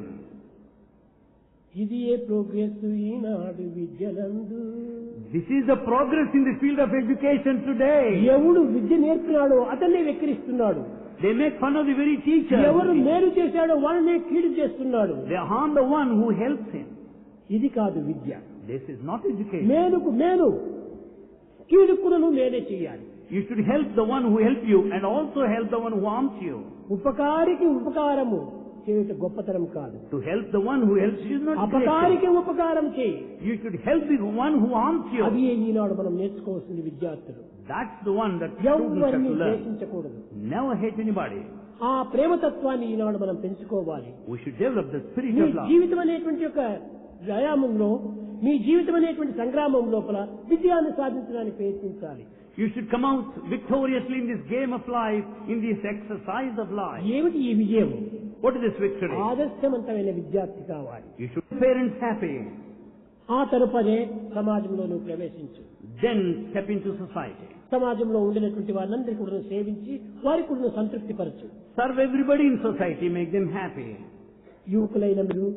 ఇది ఏ progress ఈనాడు విద్యలందు.
This is the progress in the field of education today.
ఎవడు విద్య నేర్పినాడో అతన్నే వెక్కిరిస్తున్నాడు.
They make fun of the very teacher.
ఎవరు మేలు చేశాడో వాళ్ళనే కీడు చేస్తున్నాడు.
They harm the one who helps him.
ఇది కాదు విద్య.
This is not education.
మేలుకు మేలు, కీడుకులను మేలే చేయాలి.
You should help the one who helps you and also help the one who harms you.
ఉపకారికి ఉపకారము, చేయుట గొప్పతనం కాదు.
To help the one who helps you is not great.
అపకారికి ఉపకారం చేయి.
You should help the one who harms you.
అది ఈనాడు మనం నేర్చుకోవాల్సింది విద్యార్థులు.
That's the one that students have
ఎవరిని
to learn.
ద్వేషించకూడదు.
Never hate anybody.
ఆ ప్రేమతత్వాన్ని ఈనాడు మనం పెంచుకోవాలి.
We should develop the spirit
me
of love.
జీవితం అనేటువంటి యొక్క వ్యాయామంలో, మీ జీవితం అనేటువంటి సంగ్రామం లోపల విజయాన్ని సాధించడానికి ప్రయత్నించాలి.
You should come out victoriously in this game of life, in this exercise of life.
ఏమిటి ఈ విజయం?
What is this victory?
ఆదర్శవంతమైన విద్యార్థి కావాలి.
You should make parents happy.
ఆ తరుపదే సమాజంలో నువ్వు ప్రవేశించు.
Then step into society.
సమాజంలో ఉండినటువంటి వారందరికీ కూడా సేవించి వారికి కూడా సంతృప్తి పరచు.
Serve everybody in society, make them happy.
యువకులైన మీరు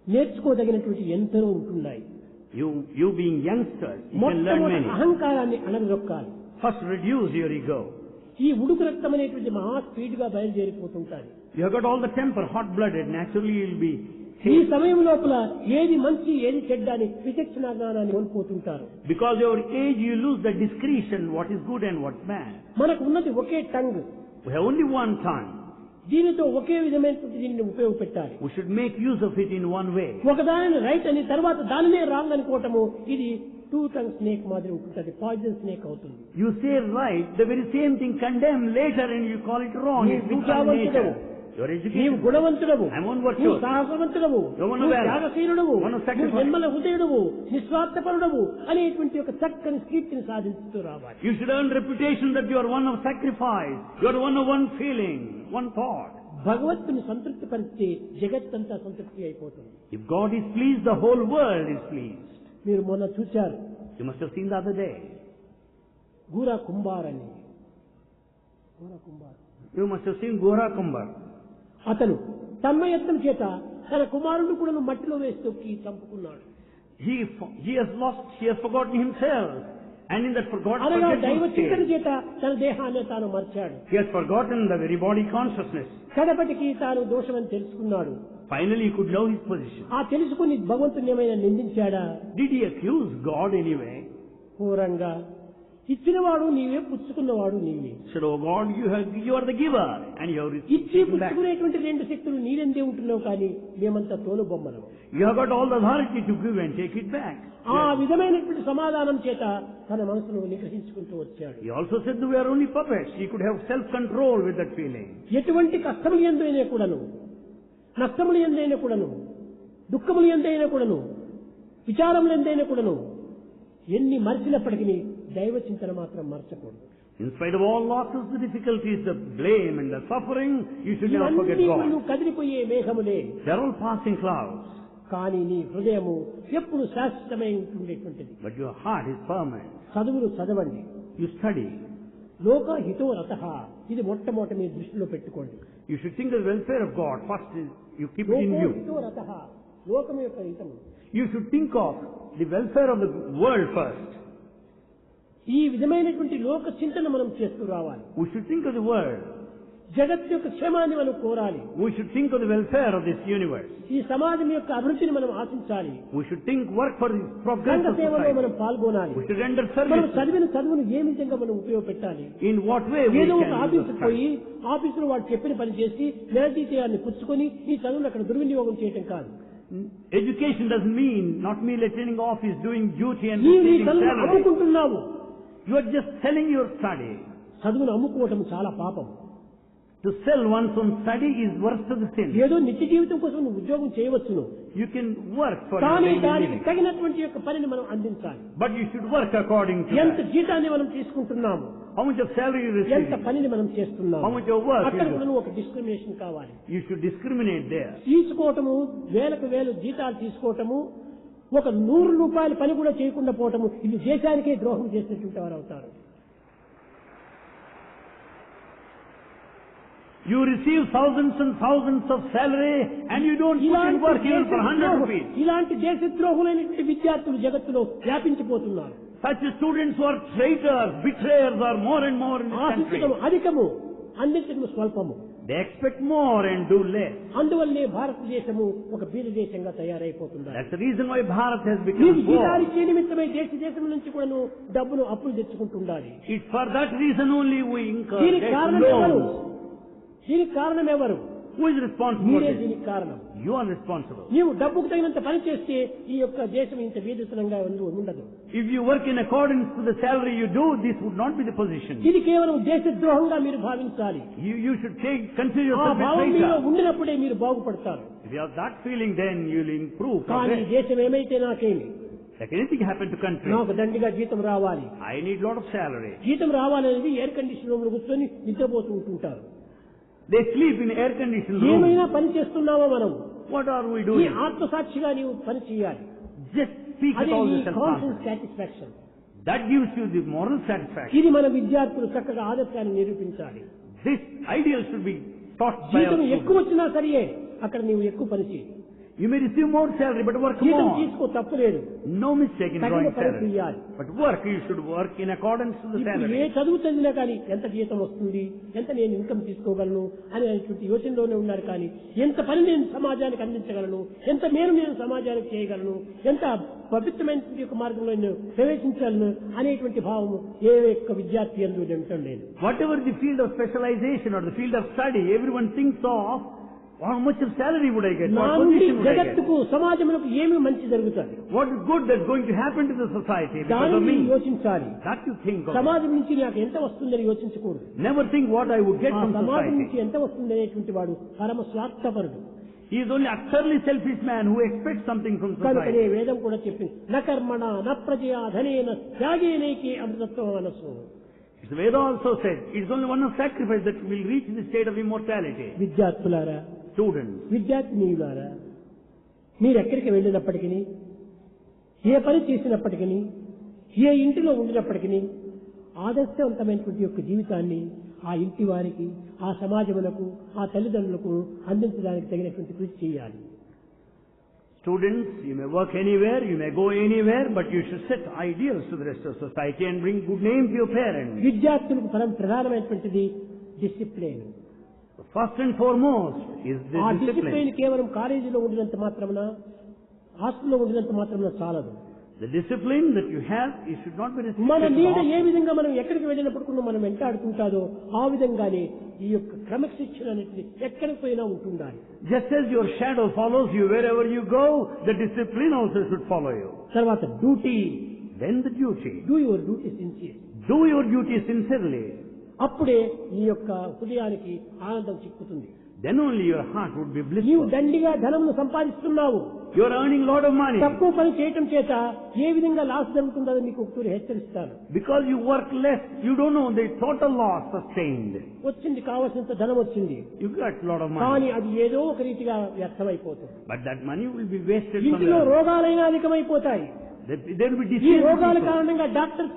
నేర్చుకోదగినటువంటి ఎంతో ఉంటున్నాయి.
You being youngsters, you can learn
మొట్టమొదటి
many.
అహంకారాన్ని అణగదొక్కాలి.
First reduce your ego.
ఈ ఉడుకు రక్తం అనేటువంటి మహా స్పీడ్ గా బయలుదేరిపోతుంటారు.
You have got all the temper, hot-blooded, naturally you'll be.
ఈ సమయం లోపల ఏది మంచి ఏది చెడ్డ అని విచక్షణ జ్ఞానాన్ని కోల్పోతుంటారు.
Because your age you lose the discretion, what is good and what's bad.
మనకు ఉన్నది ఒకే tongue.
We have only one tongue.
దీనితో ఒకే విధమైనటువంటి దీనిని ఉపయోగపెట్టాలి.
We should make use of it in one way.
ఒకదానిని రైట్ అని తర్వాత దానినే రాంగ్ అనుకోవటము ఇది టూ టంగ్ స్నేక్ మాదిరి ఉంటుంది. పాయిజన్ స్నేక్ అవుతుంది.
You say right, the very same thing condemn later and you call it wrong. It's become nature. You're
నీవు
educated.
గుణవంతుడవు,
I'm one
నీవు
virtuous.
సాహసవంతుడవు,
You're one of
నీవు
valor.
త్యాగశీలుడవు,
One of
నీవు
sacrifice.
జన్మల హృదయుడవు, నిస్వార్థపరుడవు అనేటువంటి ఒక చక్కని కీర్తిని సాధించుతూ రావాలి.
You should earn reputation that you are one of sacrifice. You are one of one feeling, one thought.
భగవంతుని సంతృప్తి పరిస్తే జగత్తంతా సంతృప్తి అయిపోతుంది.
If God is pleased, the whole world is pleased.
మీరు మొన్న చూశారు,
You must have seen the other day.
గూరా Kumbhar అని. గూరా Kumbhar
You must have seen Gora Kumbar.
అతను తన్మయత్వం చేత తన కుమారుడు కూడా మట్టిలో వేసి తొక్కి చంపుకున్నాడు.
He has forgotten himself. And in that
అనగా దైవ
forgetful
చింతన
state,
చేత తన దేహాన్ని తాను మర్చాడు.
he has forgotten the very body consciousness.
కడపటికి తాను దోషమని తెలుసుకున్నాడు.
Finally, he could know his position.
ఆ తెలుసుకుని భగవంతుని ఏమైనా నిందించాడా?
Did he accuse God anyway?
ఘోరంగా ఇచ్చినవాడు నీవే, పుచ్చుకున్నవాడు నీవే.
Said, oh God, you are the giver, and you have
ఇచ్చి
received back.
పుచ్చుకునేటువంటి రెండు శక్తులు నీరెందే ఉంటున్నావు, కానీ మేమంతా తోలు బొమ్మలు.
You have got all the authority to give and take it back.
ఆ విధమైనటువంటి సమాధానం చేత తన మనసును నిగ్రహించుకుంటూ వచ్చాడు.
He also said that we are only puppets. He could have self-control with that feeling.
ఎటువంటి కష్టములు ఎందైనా కూడాను, నష్టములు ఎందైనా కూడాను, దుఃఖములు ఎందైనా కూడాను, విచారములు ఎందైనా కూడాను ఎన్ని మర్చినప్పటికీ దైవ చింతన మాత్రం మర్చకూడదు.
In spite of all losses, the difficulties, the blame and the suffering, you should never forget
ఇవన్నీ
God.
నువ్వు కదిలిపోయే మేఘములే,
They are all passing clouds,
కానీ నీ హృదయము ఎప్పుడు శాశ్వతమై ఉంటుండేటువంటిది.
but your heart is permanent.
చదువులు చదవండి.
You study.
లోక హితో రతః, ఇది మొట్టమొదటి మీ దృష్టిలో పెట్టుకోండి.
You should think of the welfare of God. First, you keep it in
loco
view.
హితో రతః, లోకం యొక్క హితము.
You should think of the welfare of the world first.
ఈ విధమైనటువంటి లోక చింతన మనం చేస్తూ రావాలి.
We should think of the world.
జగత్ యొక్క క్షేమాన్ని మనం కోరాలి.
We should think of the welfare of this universe.
ఈ సమాజం యొక్క అభివృద్ధిని మనం ఆశించాలి.
We should work for the progress
సంఘ
of
సేవలో
society.
మనం పాల్గొనాలి.
We should render
మనం
service.
చదివిన చదువును ఏ విధంగా మనం ఉపయోగపెట్టాలి?
In what way we
ఏదో ఒక
can use
ఆఫీసుకు
the
పోయి
time.
ఆఫీసులో వాడు చెప్పిన పని చేసి నెల జీతాన్ని పుచ్చుకొని ఈ చదువును అక్కడ దుర్వినియోగం చేయటం కాదు.
Education doesn't mean not merely attending office, doing duty and
నీ
receiving
చదువును
salary.
అమ్ముకుంటున్నావు.
You are just selling your study.
చదువును అమ్ముకోవటం చాలా పాపం.
To sell one's own study is worse to the sin.
ఏదో నిత్య జీవితం కోసం నువ్వు ఉద్యోగం చేయవచ్చును,
You can work for your
కానీ
daily
దానికి
living,
తగినటువంటి యొక్క పనిని మనం అందించాలి.
but you should work according to
ఎంత
that.
జీతాన్ని మనం తీసుకుంటున్నాము,
How much of salary you
ఎంత
receive,
పనిని మనం చేస్తున్నాము,
how much of work
అక్కడ
you
కూడా
do.
ఒక డిస్క్రిమినేషన్ కావాలి.
You should discriminate there.
తీసుకోవటము, వేలకు వేలు జీతాలు తీసుకోవటము, ఒక 100 రూపాయల పని కూడా చేయకుండా పోవటము, ఇది దేశానికే ద్రోహం చేసినటువంటి వారు అవుతారు.
You receive thousands and thousands of salary and you don't put in work even for 100 rupees.
ఇలాంటి దేశద్రోహులైనటువంటి విద్యార్థులు జగత్తులో వ్యాపించిపోతున్నారు.
Such students who are traitors, betrayers are more and more in this country.
ఆశించడం అధికము, అందించడం స్వల్పము.
They expect more and do less.
అందువల్లే భారతదేశము ఒక బీద దేశంగా తయారైపోతుంది.
That's the reason why Bharat has
నీకు
become poor.
జీతాలిచ్చే నిమిత్తమై దేశం నుంచి కూడా డబ్బును అప్పులు తెచ్చుకుంటుండాలి.
It's for that reason only we incur
దీనికి
debt
కారణం ఎవరు?
loans.
దీనికి కారణం ఎవరు?
Who is responsible for
మీరే
this?
దీనికి కారణం.
You are responsible.
నీవు డబ్బుకు తగినంత పని చేస్తే ఈ యొక్క దేశం ఇంత వీధితనంగా ఉండదు.
If you work in accordance to the salary you do, this would not be the position.
ఇది కేవలం దేశద్రోహంగా మీరు భావించాలి.
You should consider
ఆ
yourself a
భావం మీలో
traitor.
ఉండినప్పుడే మీరు బాగుపడతారు.
If you have that feeling, then you'll improve.
కానీ
progress.
దేశం ఏమైతే నాకేమి,
Like anything happen to country,
నాకు దండిగా జీతం రావాలి.
I need lot of salary.
జీతం రావాలనేది ఎయిర్ కండిషన్ రూమ్ లో కూర్చొని నిద్రపోతూ ఉంటుంటారు.
They sleep in air conditioned room.
ఏమైనా పని చేస్తున్నామా మనం?
What are we
ఈ
doing?
ఆత్మసాక్షిగా నీవు పని చేయాలి.
Just speak with
అదే
all
ఈ
the
conscious
self-confidence.
Satisfaction.
That gives you the moral satisfaction.
ఇది మన విద్యార్థులు చక్కగా ఆదర్శాన్ని నిరూపించాలి.
This ideal should be taught by
జీతం
our
ఎక్కువ
students.
వచ్చినా సరియే, అక్కడ నీవు ఎక్కువ పని చేయి.
You may receive more salary, but work
జీతం
more.
తీసుకో, తప్పులేదు.
No mistake in
తగిన
drawing
పని
salary.
చేయాలి.
But work, you should work in accordance to the
ఇప్పుడు ఏ
salary.
చదువు చదివినా కానీ ఎంత జీతం వస్తుంది, ఎంత నేను ఇన్కమ్ తీసుకోగలను అనేటువంటి యోచనలోనే ఉన్నారు. కానీ ఎంత పని నేను సమాజానికి అందించగలను, ఎంత మేలు నేను సమాజానికి చేయగలను, ఎంత పవిత్రమైన యొక్క మార్గంలో నేను ప్రవేశించగలను అనేటువంటి భావం ఏ ఒక్క విద్యార్థి అందు ఉండటం లేదు.
Whatever the field of specialization or the field of study, everyone thinks of how much of salary would I get,
నా
what
నుండి
position would I get,
జగత్తుకు సమాజములకు ఏమి మంచి జరుగుతుంది,
what is good that's going to happen to the society because of
దానిని
me.
యోచించాలి.
That you think of.
సమాజం నుంచి నాకు ఎంత వస్తుందని యోచించకూడదు.
Never think what I would get
ఆ
from
సమాజం నుంచి
society.
ఎంత వస్తుంది అనేటువంటి వాడు పరమ స్వార్థపరుడు.
He is only utterly selfish man who expects something from
కనుకనే
society.
వేదం కూడా చెప్పింది, న కర్మణ న ప్రజయా ధనేన త్యాగేనేకి అమృతత్వం మనస్సు.
The Veda also said, it is only one of sacrifice that will reach the state of immortality.
విద్యార్థులారా,
Students,
విద్యార్థినీయులారా, మీరెక్కడికి వెళ్ళినప్పటికీ, ఏ పని చేసినప్పటికీ, ఏ ఇంటిలో ఉండినప్పటికీ ఆదర్శవంతమైనటువంటి యొక్క జీవితాన్ని ఆ ఇంటి వారికి, ఆ సమాజములకు, ఆ తల్లిదండ్రులకు అందించడానికి తగినటువంటి కృషి చేయాలి.
students, you may work anywhere, you may go anywhere, but you should set ideals to the rest of society and bring good name to your parents.
విద్యార్థులకు ప్రధానమైనటువంటిది discipline.
First and foremost is the
ఆ
discipline.
Discipline కేవలం కాలేజీలో ఉండినంత మాత్రమున, హాస్టల్లో ఉండినంత మాత్రమున చాలదు.
The discipline that you have, it should not be
మన
restricted to
నీడ
office.
ఏ విధంగా మనం ఎక్కడికి వెళ్ళినప్పుడు మనం వెంటాడుతుంటాదో ఆ విధంగానే ఈ యొక్క క్రమశిక్షణ అనేది ఎక్కడికి పోయినా ఉంటుండాలి.
Just as your shadow follows you wherever you go, the discipline also should follow you.
తర్వాత duty,
Then the duty.
Do your duty sincere.
Do your duty sincerely.
అప్పుడే నీ యొక్క హృదయానికి ఆనందం చిక్కుతుంది.
Then only your heart would be
నీవు
blissful.
దండిగా ధనమును సంపాదిస్తున్నావు,
You are earning lot of money.
తక్కువ పని చేయటం చేత ఏ విధంగా లాస్ జరుగుతుందో మీకు ఒకసారి హెచ్చరిస్తాను.
Because you work less, you don't know the total loss sustained.
వచ్చింది, కావలసినంత ధనం వచ్చింది,
You got lot of money.
కానీ అది ఏదో ఒక రీతిగా వ్యర్థమైపోతుంది.
But that money will be wasted
ఇంటిలో
somewhere.
రోగాలైనా అధికమైపోతాయి.
There will be
ఈ
disease.
రోగాల కారణంగా డాక్టర్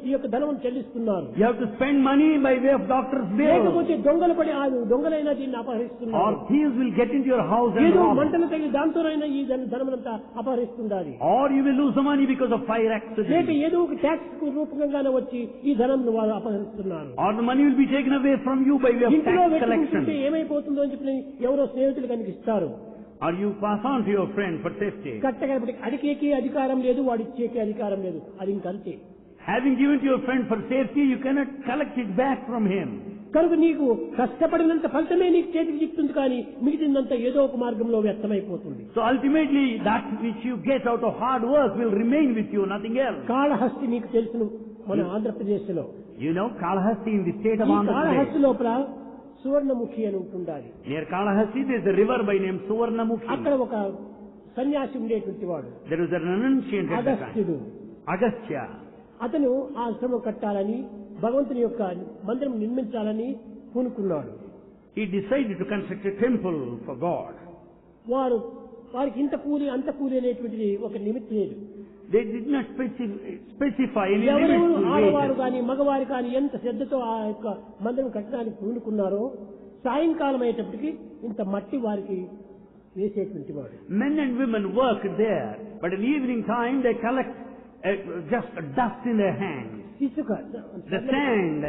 ఈ యొక్క ధనం చెల్లిస్తున్నారు.
You have to spend money by way of doctor's bill.
లేకపోతే దొంగలు పడి ఆ దొంగలైనా దీన్ని
Or
అపహరిస్తున్నారు.
thieves will get into your house and
ఏదో
rob.
మంటలు తగిలి దాంతోనైనా ఈ ధనమంతా అపహరిస్తుండాలి.
Or you will lose the money because of fire
లేక
accident.
ఏదో ఒక ట్యాక్స్ రూపంగానే వచ్చి ఈ ధనం వారు అపహరిస్తున్నారు.
Or the money will be taken away from you by way of
ఇంట్లో
tax
పెట్టుకుంటే
collection.
ఏమైపోతుందో అని చెప్పి ఎవరో స్నేహితులు కనుక ఇస్తారు.
Or you pass on to your friend for safety.
కట్టగలపటి అడికేకి అధికారం లేదు, వాడు ఇచ్చేకి అధికారం లేదు. అది ఇంకంతే.
Having given to your friend for safety, you cannot collect it back from him.
కనుక నీకు కష్టపడినంత ఫలితమే నీకు చేతికి చిక్కుతుంది, కానీ మిగిలినంతా ఏదో ఒక మార్గంలో వ్యర్థమైపోతుంది.
So ultimately, that which you get out of hard work will remain with you, nothing else.
Kalahasti మీకు తెలుసును, మన ఆంధ్రప్రదేశ్ లో.
You know, Kalahasti in the state of
ఈ
Andhra
కాళహస్తి
Pradesh.
లోపల సువర్ణముఖి అని ఉంటుండాలి.
Near Kalahasti, there is a river by name Suvarnamukhi.
అక్కడ ఒక సన్యాసి ఉండేటువంటి వాడు
There was a renunciant at the time.
అగస్త్యుడు.
Agastya.
అతను ఆ ఆశ్రమం కట్టాలని, భగవంతుని యొక్క మందిరం నిర్మించాలని పూనుకున్నాడు.
He decided to construct a temple for God.
వారికి ఇంత కూలి అంత కూలి అనేటువంటిది ఒక నిమిత్తం లేదు.
They did not specify any
ఎవరెవరు
limit to
ఆడవారు
wages.
కానీ మగవారు కానీ ఎంత శ్రద్ధతో ఆ యొక్క మందిరం కట్టడానికి పూనుకున్నారో సాయంకాలం అయ్యేటప్పటికి ఇంత మట్టి వారికి వేసేటువంటి వాడు.
Men and women work there, but in evening time they collect just dust in their hands.
ఇసుక
The sand.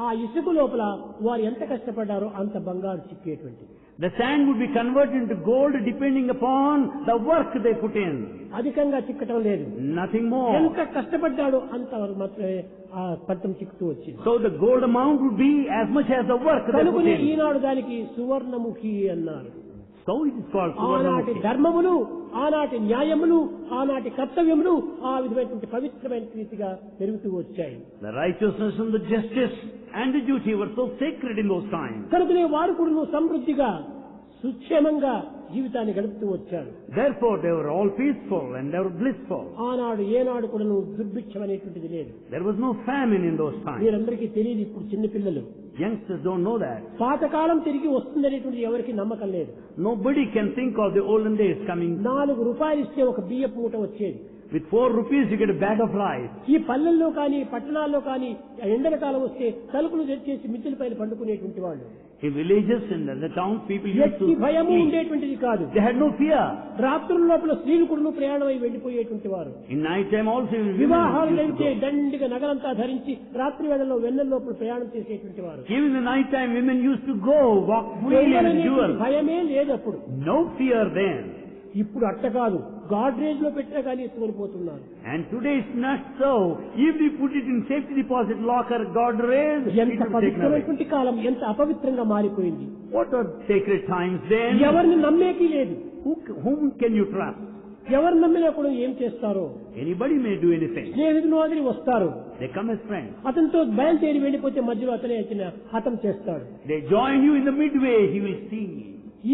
ఆ ఇసుక లోపల వారు ఎంత కష్టపడ్డారో అంత బంగారు చిక్కేటువంటిది.
The sand would be converted into gold depending upon the work they put in.
అధికంగా చిక్కటం లేదు.
Nothing more.
ఎంత కష్టపడ్డాడో అంతవరకు మాత్రమే ఆ పట్టం చిక్కుతూ వచ్చింది.
So the gold amount would be as much as the work they put
కనుకనే
in.
ఈనాడు దానికి సువర్ణముఖి అన్నారు.
So it is called
ఆనాటి
Suvarnamukhi.
ధర్మములు, ఆనాటి న్యాయములు, ఆనాటి కర్తవ్యములు ఆ విధమైనటువంటి పవిత్రమైన రీతిగా పెరుగుతూ వచ్చాయి.
The righteousness and the justice and the duty were so sacred in those times.
కనుకనే వారు కూడా సమృద్ధిగా సుక్షేమంగా జీవితాన్ని గడుపుతూ వచ్చారు.
Therefore they were all peaceful and they were blissful.
ఆనాడు ఏనాడు కూడా దుర్భిక్షం అనేటువంటిది లేదు.
There was no famine in those times.
మీరందరికీ తెలియదు ఇప్పుడు చిన్నపిల్లలు.
Youngsters don't know that.
పాతకాలం తిరిగి వస్తుందనేటువంటి ఎవరికి నమ్మకం లేదు.
Nobody can think of the olden days coming.
4 రూపాయలు ఇస్తే ఒక బియ్యపు మూట వచ్చేది.
With 4 rupees you get a bag of rice.
ఈ పల్లెల్లో కానీ పట్టణాల్లో కానీ ఎండల కాలం వస్తే తలుపులు తెచ్చేసి మిద్దెల పైన పండుకునేటువంటి వాళ్ళు.
In villages and in the towns people used
ఎట్టి
to
భయము
sleep.
ఉండేటువంటిది కాదు.
They had no fear.
రాత్రుల లోపల స్త్రీలు కూడా ప్రయాణమై వెళ్లిపోయేటువంటి వారు.
In night time also women
వివాహాలు
used to
జరిగితే
go.
దండిగా నగలంతా ధరించి రాత్రి వేళల్లో వెన్నెల లోపల ప్రయాణం చేసేటువంటి వారు.
Even in the night time women used to go walk freely and jewel.
భయమే లేదు అప్పుడు.
No fear then.
ఇప్పుడు అట్ట కాదు, గాడ్రేజ్ లో పెట్టినా కానీ ఎత్తుకొనిపోతున్నారు.
And today it's not so. If we put it in safety deposit locker, God raised, it
ఎంత
will take away.
పవిత్రమైనటువంటి కాలం, ఎంత అపవిత్రంగా మారిపోయింది.
What are sacred times then?
ఎవరిని నమ్మేకి లేదు.
Whom can you trust?
ఎవరు నమ్మినా కూడా ఏం చేస్తారో.
Anybody may do anything.
స్నేహితులు మాదిరి వస్తారు,
They come as friends.
అతనితో బయలుదేరి వెళ్ళిపోతే మధ్యలో అతనే హతం చేస్తాడు.
They join you in the midway, he will see.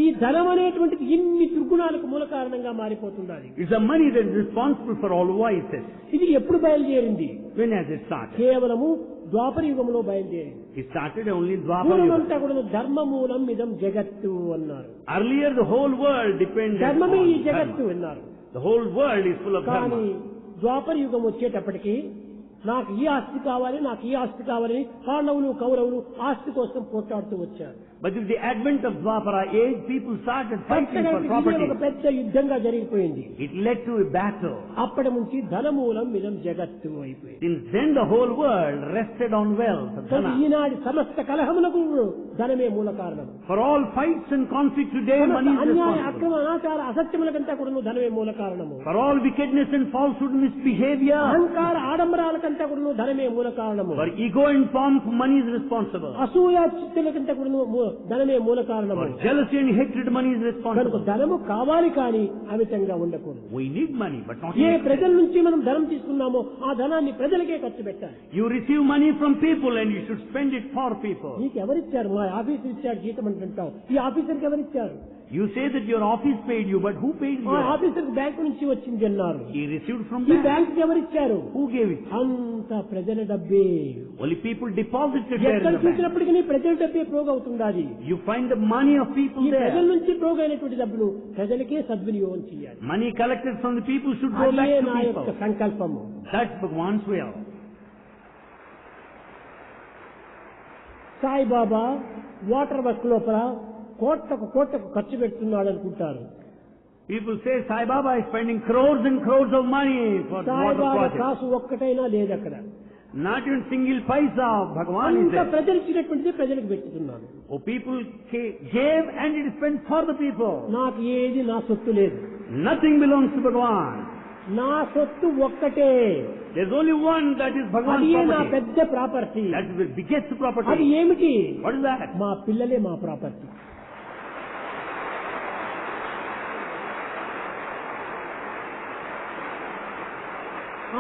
ఈ ధనం అనేటువంటిది ఇన్ని దుర్గుణాలకు మూల కారణంగా మారిపోతున్నది.
It's the money that is responsible for all vices.
ఇది ఎప్పుడు బయలుదేరింది?
When has it started?
కేవలము ద్వాపర యుగంలో బయలుదేరింది.
It started only in Dwapara Yuga.
పూర్వమంతా కూడా ధర్మమూలం ఇదం జగత్తు అన్నారు.
Earlier the whole world depended
ధర్మమే ఈ
on
జగత్తు
dharma.
అన్నారు.
The whole world is full of
కానీ
dharma.
ద్వాపర యుగం వచ్చేటప్పటికి నాకు ఈ ఆస్తి కావాలి, నాకు ఈ ఆస్తి కావాలని పాండవులు కౌరవులు ఆస్తి కోసం పోట్లాడుతూ వచ్చారు.
But with the advent of Dwapara age, people started fighting for
ఇది
property.
ఒక పెద్ద యుద్ధంగా జరిగిపోయింది.
It led to a battle.
అప్పటి నుంచి ధనమూలం ఇదం జగత్తు అయిపోయింది.
Since then the whole world rested on wealth,
కాబట్టి
dhana.
ఈనాటి సమస్త కలహములకు ధనమే మూల కారణం.
For all fights and conflicts today, money is
అన్యాయ
responsible.
అక్రమ అనాచార అసత్యములకంతా కూడా ధనమే మూల కారణము.
For all wickedness and falsehood, misbehavior.
అహంకార ఆడంబరాలకంతా కూడా ధనమే మూల కారణము.
For ego and pomp, money is responsible.
అసూయ చిత్తులకంతా కూడా ధనమే మూల కారణము.
For jealousy and hatred, money is
కనుక
responsible.
ధనము కావాలి కానీ అమితంగా ఉండకూడదు.
We need money, but not
A
in excess.
ప్రజల నుంచి మనం ధనం తీసుకున్నామో ఆ ధనాన్ని ప్రజలకే ఖర్చు పెట్టాలి.
You receive money from people and you should spend it for people.
నీకు ఎవరిచ్చారు? మా ఆఫీసర్ ఇచ్చాడు జీతం అంటుంటావు. ఈ ఆఫీసర్కి ఎవరిచ్చారు?
You say that your office paid you, but who paid
ఆ
you?
ఆఫీసర్ బ్యాంకు నుంచి వచ్చింది అన్నారు.
He received from
ఈ
bank.
బ్యాంకుకి ఎవరిచ్చారు?
Who gave it?
అంత ప్రజల డబ్బే.
Only people deposited there
ఎక్కడ
in the bank.
చూసినప్పటికీ ప్రజల డబ్బే ప్రోగ్ అవుతుండాలి.
You find the money of people
ఈ ప్రజల
there.
నుంచి ప్రోగ్ అయినటువంటి డబ్బులు ప్రజలకే సద్వినియోగం చేయాలి.
Money collected from the people should go back
అదే
to
నా యొక్క
people.
సంకల్పము.
That's Bhagwan's will.
Saibaba water work లోపల కోట్లకు ఖర్చు పెడుతున్నాడు అనుకుంటారు.
People say Sai Baba is spending crores and crores of money for water
Saibaba
projects.
కాసు ఒక్కటైనా లేదు అక్కడ.
Not even single paisa of Bhagwan is
అంత
there.
ప్రజలు ఇచ్చినటువంటిది ప్రజలకు పెట్టుతున్నాను.
Oh, people gave and it is spent for the people.
నాకు ఏది నా సొత్తు లేదు.
Nothing belongs to Bhagwan.
నా సొత్తు ఒక్కటే.
There's only one that is Bhagwan's
అది నా
property.
పెద్ద property.
That is the biggest
అది
property.
ఏమిటి?
What is that?
మా పిల్లలే మా ప్రాపర్టీ.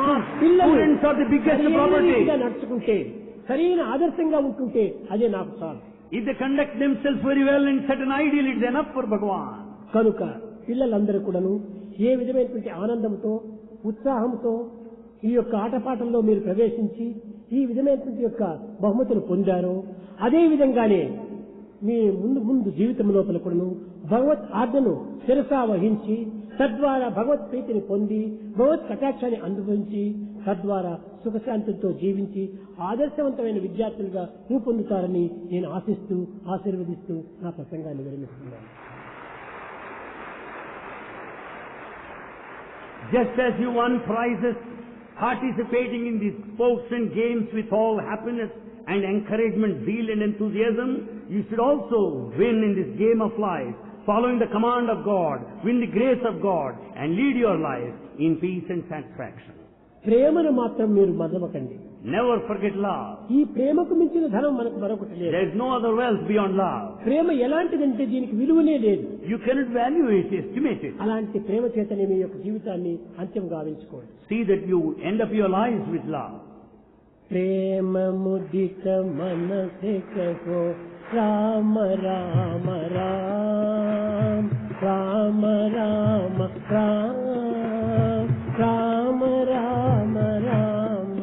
ఆ పిల్లలు
Students are the biggest
సరైన
property.
రీతిగా నడుచుకుంటే, సరైన ఆదర్శంగా ఉంటుంటే అదే నాకు చాలు.
If they conduct themselves very well and set an ideal, it's enough for Bhagwan.
కనుక పిల్లలందరూ కూడాను ఏ విధమైనటువంటి ఆనందంతో ఉత్సాహంతో ఈ యొక్క ఆటపాటల్లో మీరు ప్రవేశించి ఈ విధమైనటువంటి యొక్క బహుమతులు పొందారో అదే విధంగానే మీ ముందు జీవితం లోపల కూడాను భగవత్ ఆజ్ఞను శిరసా వహించి తద్వారా భగవత్ ప్రీతిని పొంది భగవత్ కటాక్షాన్ని అనుభవించి తద్వారా సుఖశాంతులతో జీవించి ఆదర్శవంతమైన విద్యార్థులుగా రూపొందుతారని నేను ఆశిస్తూ ఆశీర్వదిస్తూ నా ప్రసంగాన్ని విరమిస్తున్నాను.
Just as you won prizes participating in these sports and games with all happiness and encouragement, zeal and enthusiasm, you should also win in this game of life, following the command of God, win the grace of God, and lead your life in peace and satisfaction.
ప్రేమను మాత్రం మీరు మదవకండి.
Never forget love.
ఈ ప్రేమకు మించిన ధనం మనకు మరొకటి లేదు.
There is no other wealth beyond love.
ప్రేమ ఎలాంటిదంటే దీనికి విలువనే లేదు.
You cannot value it, estimate it.
అలాంటి ప్రేమ చేతనే మీ యొక్క జీవితాన్ని అంత్యం గావించుకోండి.
See that you end up your lives with love.
ప్రేమ ముదిత మనసే కహో రామ రామ రామ రామ రామ రామ రామ రామ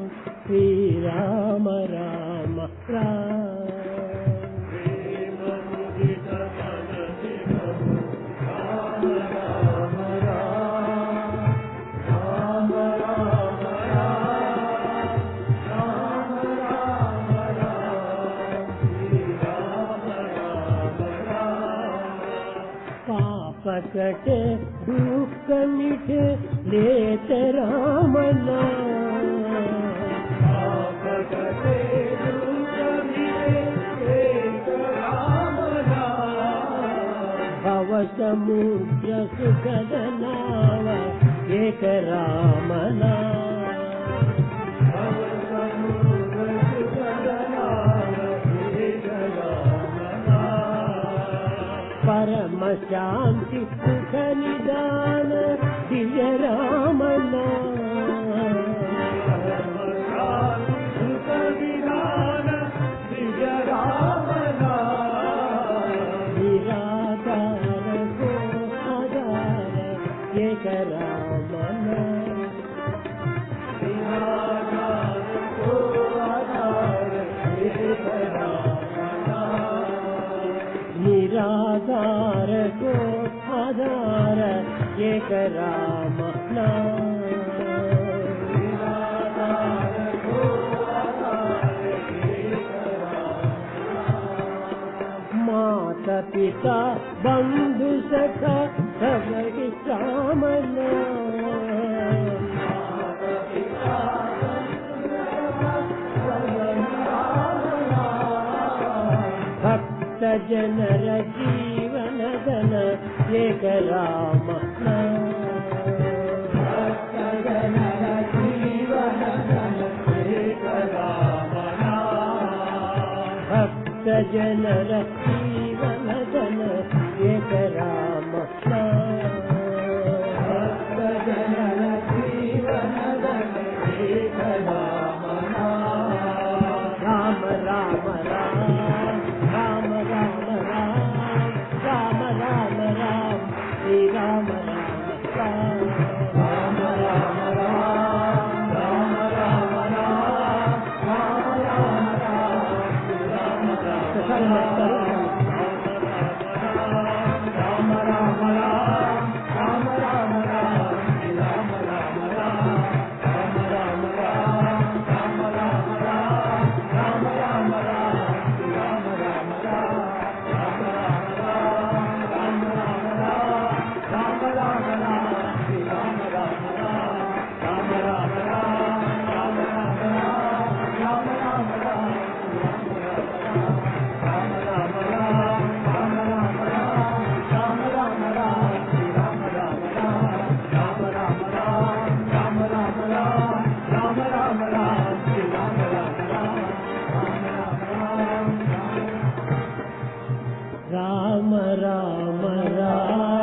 శ్రీ రామ రామ రామ. ప్రేమ ముదిత మనసే కహో రామ రామ రామ రామ पकटे दुख मिठे लेत राम नाम, पकटे दुख मिठे लेत राम नाम, भव समुद्र सुखद नाव एक राम नाम, भव समुद्र सुखद नाव एक राम नाम, परम शांति सुख निदान दिव्य राम नाम, परम शांति सुख निदान दिव्य राम नाम, निराधार को आधार एक राम नाम, निराधार को आधार एक राम नाम, निराधार को आधार एक राम नाम, निराधार को आधार एक राम नाम, माता पिता बंधु सखा सब राम नाम, माता पिता बंधु सखा सब राम नाम, भक्त जनर जीवन धन एक राम नाम, भक्त जनर जीवन धन एक राम नाम, भक्त जनर जीवन धन एक राम नाम, भक्त जनर जीवन धन एक राम नाम, राम राम राम राम राम राम राम राम राम श्री राम राम राम, राम राम राम राम राम राम राम राम श्री राम राम राम, राम राम राम राम राम राम श्री राम राम राम, राम राम राम राम राम राम राम राम राम श्री राम राम राम, राम राम राम राम राम राम राम राम राम श्री राम राम राम, राम राम राम राम राम राम राम राम राम श्री राम राम राम, राम राम राम राम राम राम राम राम राम श्री राम राम राम, राम राम राम राम राम राम राम राम राम श्री राम राम राम, राम राम राम राम राम